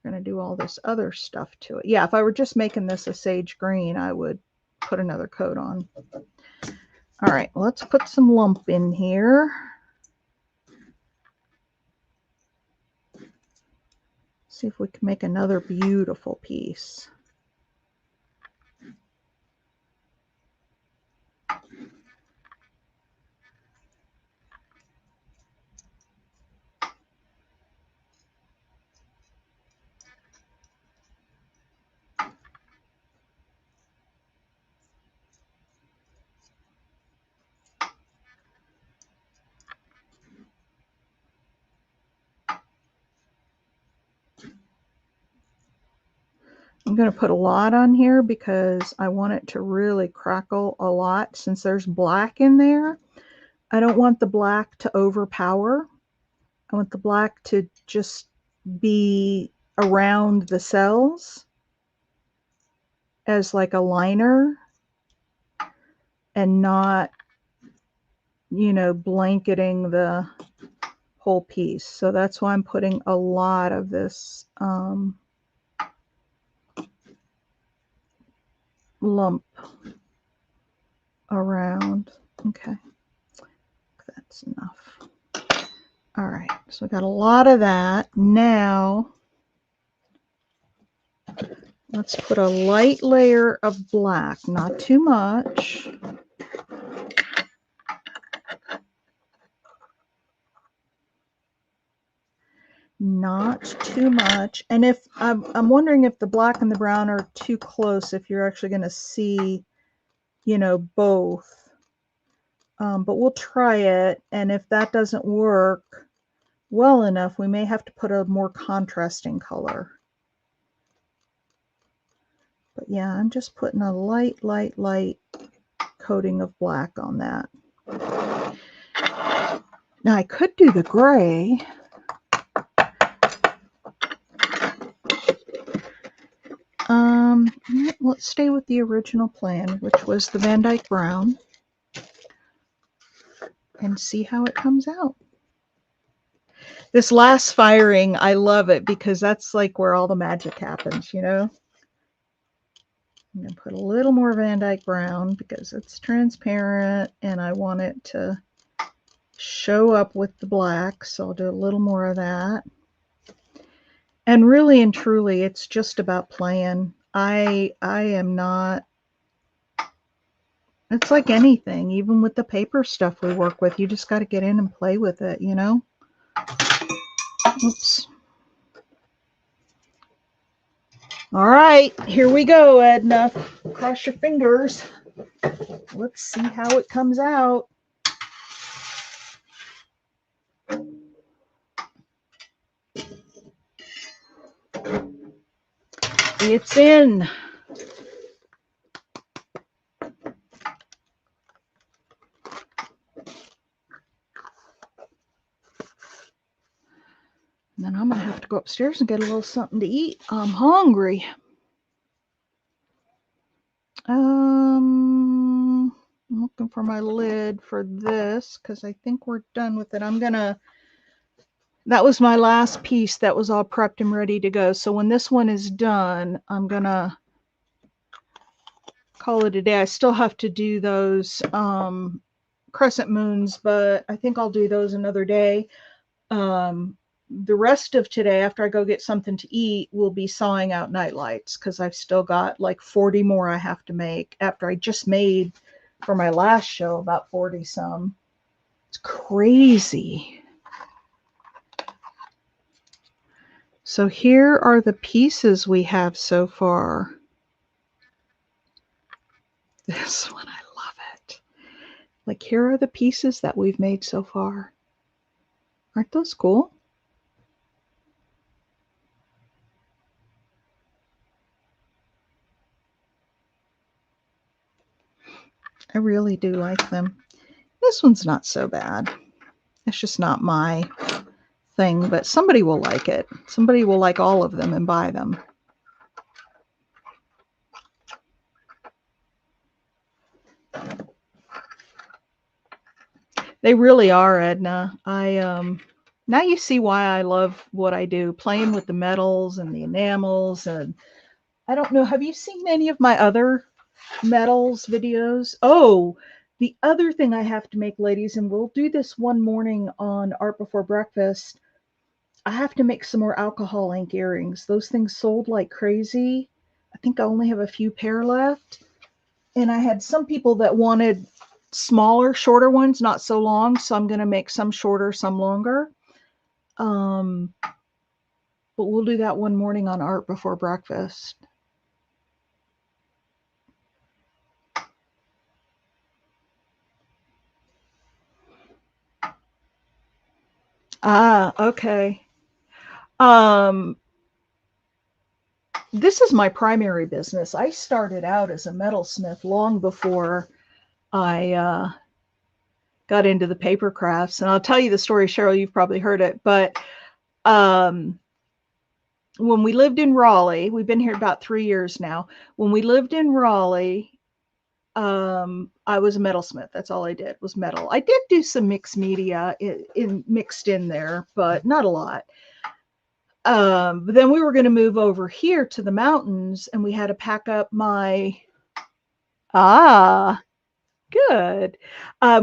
we're going to do all this other stuff to it. Yeah, if I were just making this a sage green, I would put another coat on. All right, let's put some lump in here. See if we can make another beautiful piece. I'm going to put a lot on here because I want it to really crackle a lot since there's black in there. I don't want the black to overpower. I want the black to just be around the cells as like a liner and not, you know, blanketing the whole piece. So that's why I'm putting a lot of this lump around. Okay, that's enough. All right, so I got a lot of that. Now let's put a light layer of black, not too much. Not too much. And if I'm wondering if the black and the brown are too close, if you're actually going to see, you know, both. But we'll try it. And if that doesn't work well enough, we may have to put a more contrasting color. But yeah, I'm just putting a light coating of black on that. Now I could do the gray. Let's stay with the original plan, which was the Van Dyke Brown, and see how it comes out. This last firing, I love it because that's like where all the magic happens, you know? I'm going to put a little more Van Dyke Brown because it's transparent and I want it to show up with the black, so I'll do a little more of that. And really and truly, it's just about playing. I am not, it's like anything, even with the paper stuff we work with, you just got to get in and play with it, you know? Oops. All right, here we go, Edna. Cross your fingers. Let's see how it comes out. It's in. And then I'm going to have to go upstairs and get a little something to eat. I'm hungry. I'm looking for my lid for this because I think we're done with it. That was my last piece that was all prepped and ready to go. So when this one is done, I'm going to call it a day. I still have to do those crescent moons, but I think I'll do those another day. The rest of today, after I go get something to eat, will be sawing out night lights because I've still got like 40 more I have to make after I just made for my last show about 40 some. It's crazy. So here are the pieces we have so far. This one, I love it. Like, here are the pieces that we've made so far. Aren't those cool? I really do like them. This one's not so bad. It's just not my thing, but somebody will like it. Somebody will like all of them and buy them. They really are, Edna. Now you see why I love what I do, playing with the metals and the enamels. And I don't know, have you seen any of my other metals videos? Oh, the other thing I have to make, ladies, and we'll do this one morning on Art Before Breakfast. I have to make some more alcohol ink earrings. Those things sold like crazy. I think I only have a few pair left. And I had some people that wanted smaller, shorter ones, not so long. So I'm going to make some shorter, some longer. But we'll do that one morning on Art Before Breakfast. Ah, okay. This is my primary business. I started out as a metalsmith long before I got into the paper crafts. And I'll tell you the story, Cheryl, you've probably heard it, but when we lived in Raleigh, we've been here about 3 years now. When we lived in Raleigh, I was a metalsmith. That's all I did was metal. I did do some mixed media mixed in there, but not a lot. But then we were going to move over here to the mountains, and we had to pack up my good.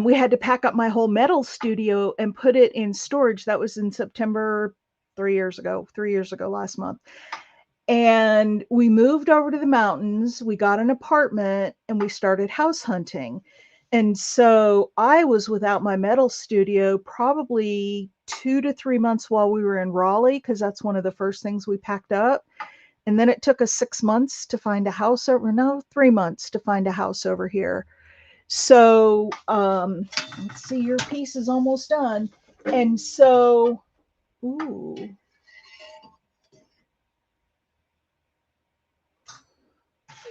We had to pack up my whole metal studio and put it in storage. That was in September 3 years ago last month. And we moved over to the mountains. We got an apartment and we started house hunting. And so I was without my metal studio probably 2 to 3 months while we were in Raleigh, because that's one of the first things we packed up. And then it took us 6 months to find a house over, no, 3 months to find a house over here. So let's see, your piece is almost done. And so, ooh.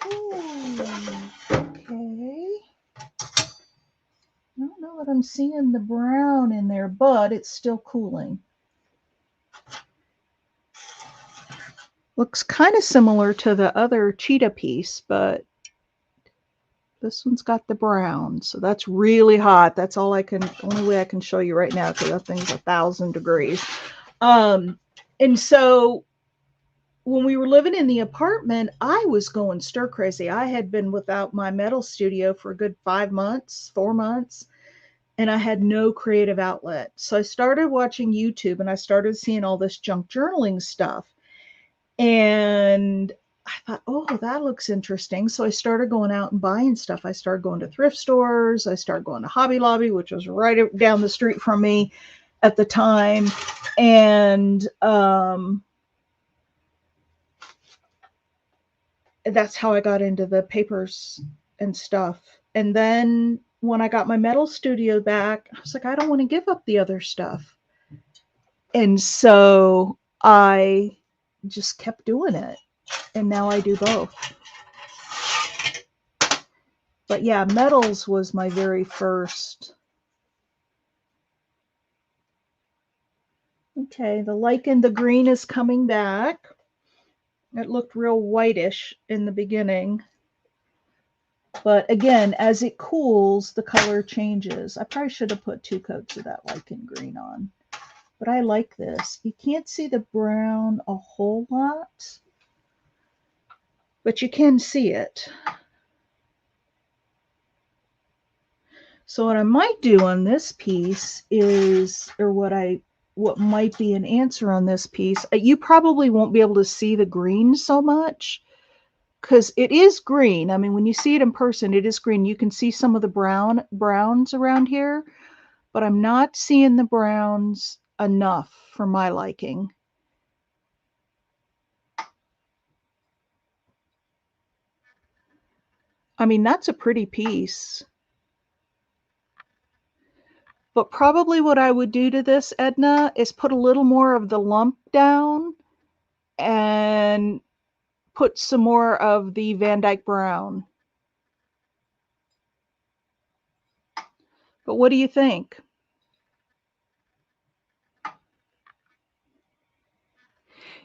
Ooh, okay. I don't know that I'm seeing the brown in there, but it's still cooling. Looks kind of similar to the other cheetah piece, but this one's got the brown. So that's really hot. That's all only way I can show you right now, because that thing's 1,000 degrees. And so when we were living in the apartment, I was going stir crazy. I had been without my metal studio for a good 4 months, and I had no creative outlet. So I started watching YouTube and I started seeing all this junk journaling stuff. And I thought, oh, that looks interesting. So I started going out and buying stuff. I started going to thrift stores. I started going to Hobby Lobby, which was right down the street from me at the time. And that's how I got into the papers and stuff. And then when I got my metal studio back, I was like, I don't want to give up the other stuff. And so I just kept doing it. And now I do both. But yeah, metals was my very first. Okay, the lichen, the green is coming back. It looked real whitish in the beginning. But again, as it cools, the color changes. I probably should have put 2 coats of that lichen green on. But I like this. You can't see the brown a whole lot, but you can see it. So what I might do on this piece is, or what might be an answer on this piece, you probably won't be able to see the green so much, because it is green. I mean, when you see it in person, it is green. You can see some of the browns around here, but I'm not seeing the browns enough for my liking. I mean, that's a pretty piece. But probably what I would do to this, Edna, is put a little more of the lump down and put some more of the Van Dyke brown. But what do you think?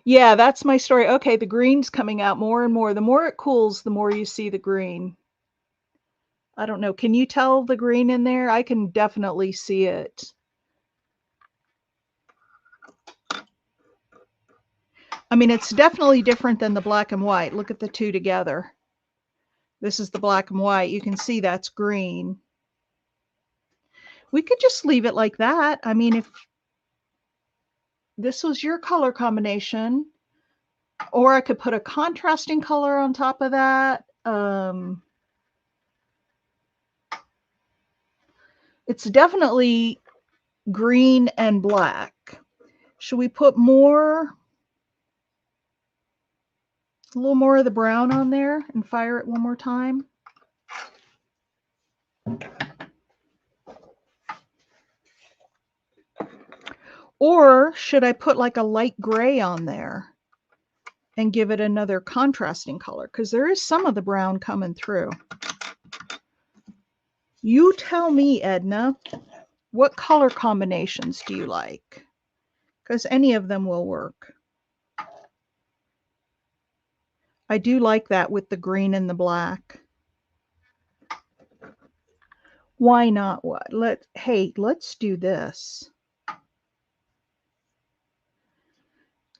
Yeah, that's my story. Okay, the green's coming out more and more. The more it cools, the more you see the green. I don't know. Can you tell the green in there? I can definitely see it. I mean, it's definitely different than the black and white. Look at the two together. This is the black and white. You can see that's green. We could just leave it like that. I mean, if this was your color combination, or I could put a contrasting color on top of that. It's definitely green and black. Should we put more, a little more of the brown on there and fire it one more time? Or should I put like a light gray on there and give it another contrasting color? Because there is some of the brown coming through. You tell me, Edna, what color combinations do you like? Because any of them will work. I do like that with the green and the black. Why not? What? Hey, let's do this.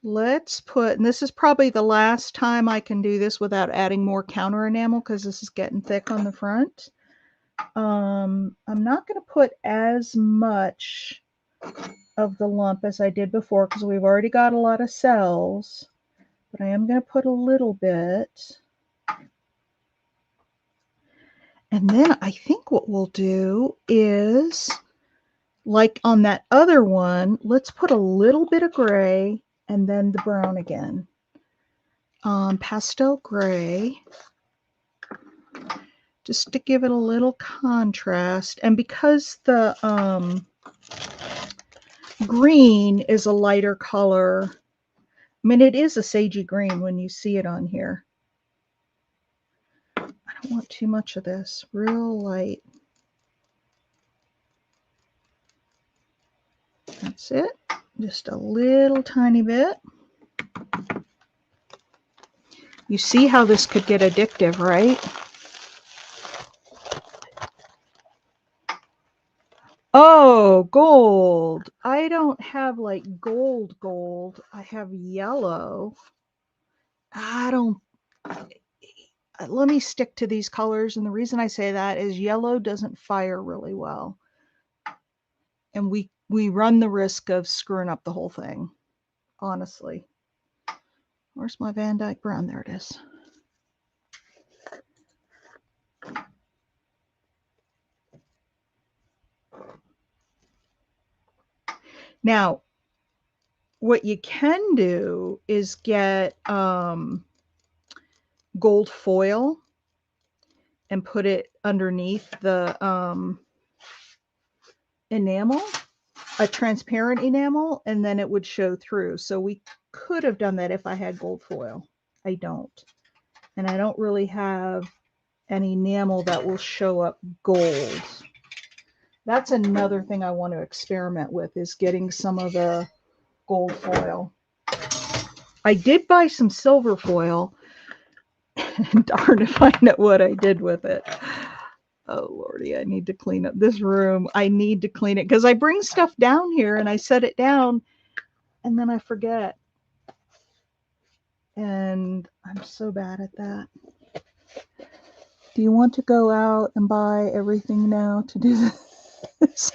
Let's put, and this is probably the last time I can do this without adding more counter enamel because this is getting thick on the front. I'm not going to put as much of the lump as I did before because we've already got a lot of cells, but I am going to put a little bit. And then I think what we'll do is, like on that other one, let's put a little bit of gray and then the brown again. Pastel gray, just to give it a little contrast. And because the green is a lighter color, I mean, it is a sagey green when you see it on here. I don't want too much of this, real light. That's it, just a little tiny bit. You see how this could get addictive, right? Oh, gold. I don't have like gold. I have yellow. I don't, let me stick to these colors. And the reason I say that is yellow doesn't fire really well. And we run the risk of screwing up the whole thing, honestly. Where's my Van Dyke brown? There it is. Now, what you can do is get gold foil and put it underneath the enamel, a transparent enamel, and then it would show through. So we could have done that if I had gold foil. I don't. And I don't really have an enamel that will show up gold. That's another thing I want to experiment with, is getting some of the gold foil. I did buy some silver foil. Darn if I know what I did with it. Oh, Lordy, I need to clean up this room. I need to clean it because I bring stuff down here and I set it down and then I forget. And I'm so bad at that. Do you want to go out and buy everything now to do this?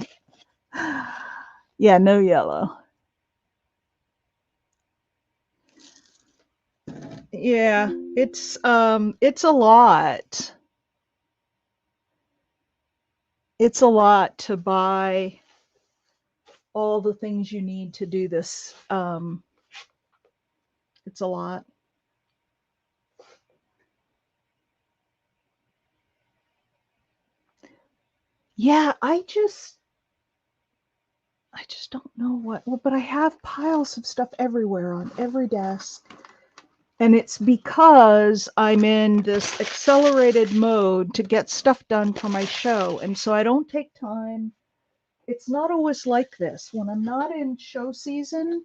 Yeah, no yellow. Yeah, it's a lot. It's a lot to buy all the things you need to do this. It's a lot. Yeah, I just don't know what. Well, but I have piles of stuff everywhere on every desk. And it's because I'm in this accelerated mode to get stuff done for my show. And so I don't take time. It's not always like this. When I'm not in show season,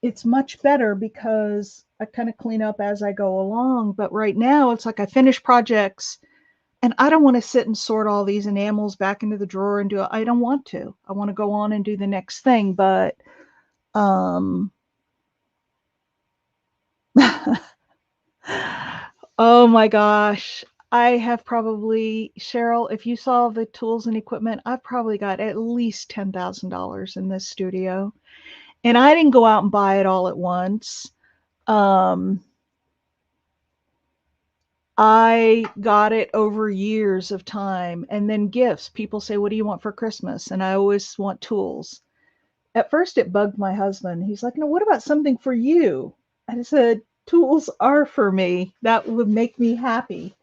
it's much better because I kind of clean up as I go along. But right now, it's like I finish projects and I don't want to sit and sort all these enamels back into the drawer and do it. I don't want to. I want to go on and do the next thing. But um, oh my gosh. I have probably, Cheryl, if you saw the tools and equipment, I've probably got at least $10,000 in this studio. And I didn't go out and buy it all at once. Um, I got it over years of time. And then gifts. People say, what do you want for Christmas? And I always want tools. At first, it bugged my husband. He's like, no, what about something for you? I said, tools are for me. That would make me happy.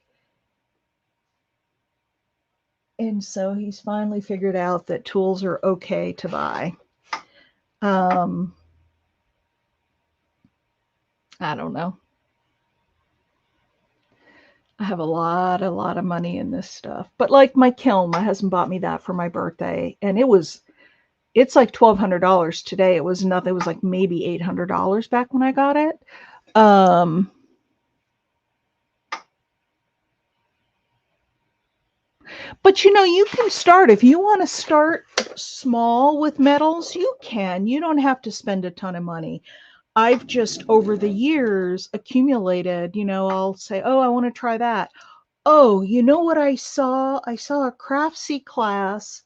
And so he's finally figured out that tools are okay to buy. Um, I don't know. I have a lot of money in this stuff. But like my kiln, my husband bought me that for my birthday, and it's like $1,200 today. It was nothing. It was like maybe $800 back when I got it. But you can start if you want to start small with metals, you can. You don't have to spend a ton of money. I've just over the years accumulated, I'll say, oh, I want to try that. Oh, you know what I saw? I saw a Craftsy class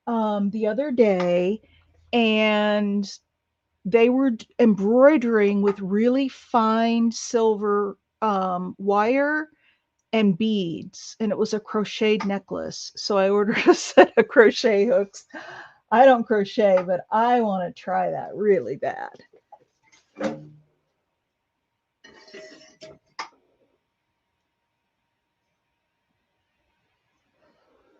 the other day, and they were embroidering with really fine silver wire and beads, and it was a crocheted necklace. So I ordered a set of crochet hooks. I don't crochet, but I want to try that really bad.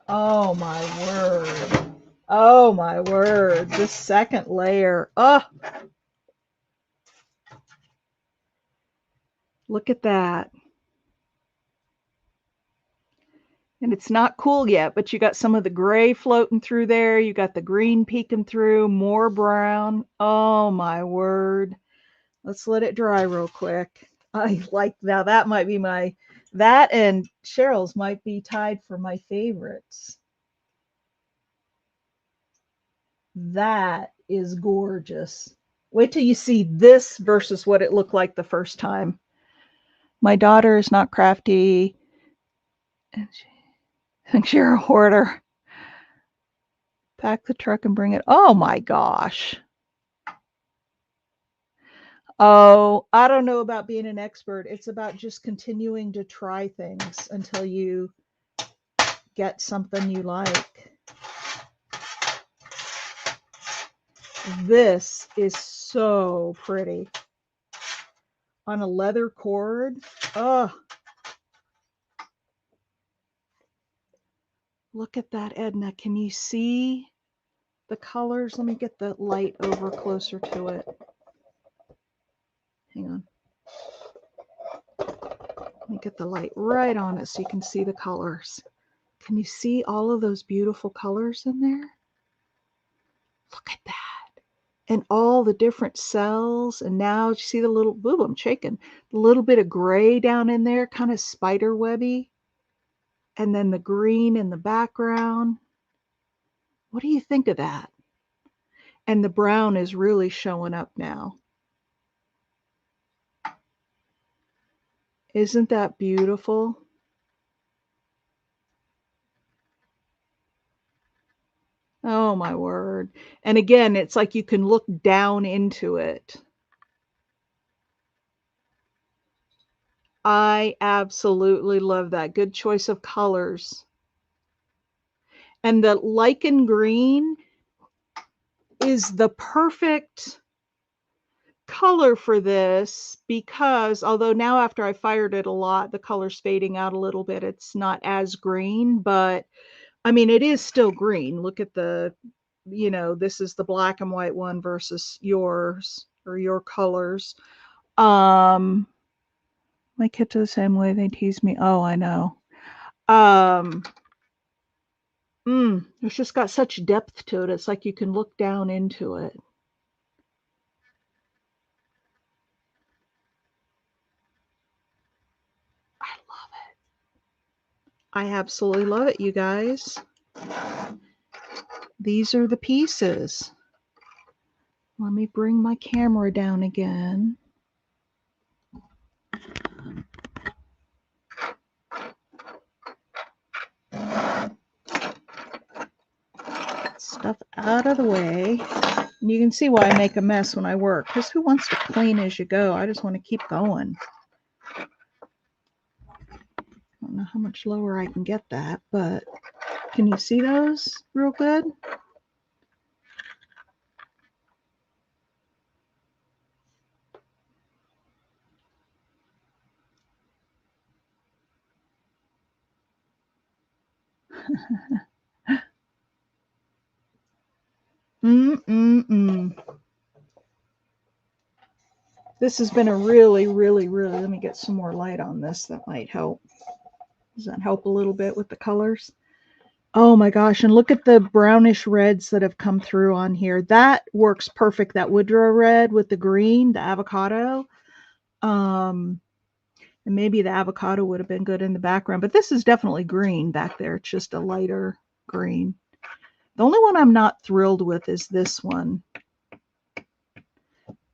Oh my word. Oh my word. The second layer. Oh, look at that. And it's not cool yet, but you got some of the gray floating through there. You got the green peeking through, more brown. Oh my word. Let's let it dry real quick. I like now that might be that and Cheryl's might be tied for my favorites. That is gorgeous. Wait till you see this versus what it looked like the first time. My daughter is not crafty, and she thinks you're a hoarder. Pack the truck and bring it. Oh my gosh. Oh, I don't know about being an expert. It's about just continuing to try things until you get something you like. This is so pretty. On a leather cord. Oh, look at that, Edna. Can you see the colors? Let me get the light over closer to it. Hang on. Let me get the light right on it so you can see the colors. Can you see all of those beautiful colors in there? Look at that. And all the different cells. And now you see the little, ooh, I'm shaking. The little bit of gray down in there, kind of spider webby. And then the green in the background. What do you think of that? And the brown is really showing up now. Isn't that beautiful? Oh my word. And again, it's like you can look down into it. I absolutely love that. Good choice of colors. And the lichen green is the perfect color for this because although now after I fired it a lot, the color's fading out a little bit. It's not as green, but I mean, it is still green. Look at this is the black and white one versus yours or your colors. Um, My kids are the same way. They tease me. Oh, I know. It's just got such depth to it. It's like you can look down into it. I love it. I absolutely love it, you guys. These are the pieces. Let me bring my camera down again. Stuff out of the way. And you can see why I make a mess when I work, because who wants to clean as you go? I just want to keep going. I don't know how much lower I can get that, but can you see those real good? This has been a really, let me get some more light on this. That might help. Does that help a little bit with the colors? Oh my gosh, and look at the brownish reds that have come through on here. That works perfect, that Woodrow red with the green, the avocado. And maybe the avocado would have been good in the background, but this is definitely green back there. It's just a lighter green. The only one I'm not thrilled with is this one.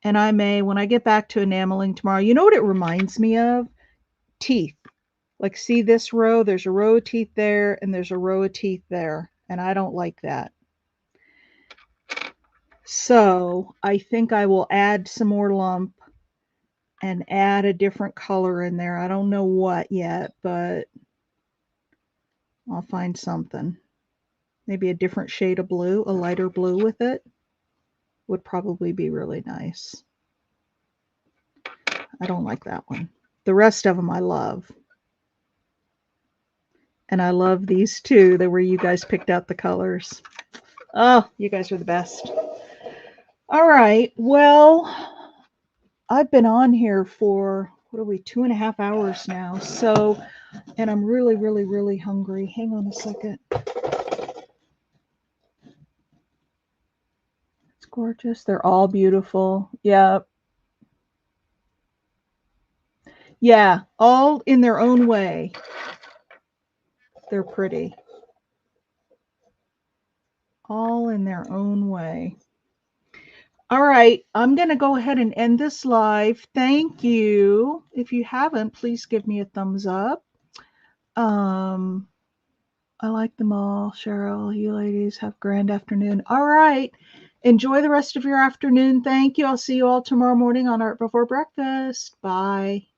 And I may, when I get back to enameling tomorrow, you know what it reminds me of? Teeth. Like, see this row? There's a row of teeth there, and there's a row of teeth there, and I don't like that. So I think I will add some more lump and add a different color in there. I don't know what yet, but I'll find something. Maybe a different shade of blue, a lighter blue with it would probably be really nice. I don't like that one. The rest of them I love. And I love these two, that where you guys picked out the colors. Oh, you guys are the best. All right. Well, I've been on here for, what are we, 2.5 hours now. So, and I'm really, really hungry. Hang on a second. It's gorgeous. They're all beautiful. Yeah. Yeah. All in their own way. They're pretty. All in their own way. All right, I'm going to go ahead and end this live. Thank you. If you haven't, please give me a thumbs up. I like them all. Cheryl, you ladies have a grand afternoon. All right. Enjoy the rest of your afternoon. Thank you. I'll see you all tomorrow morning on Art Before Breakfast. Bye.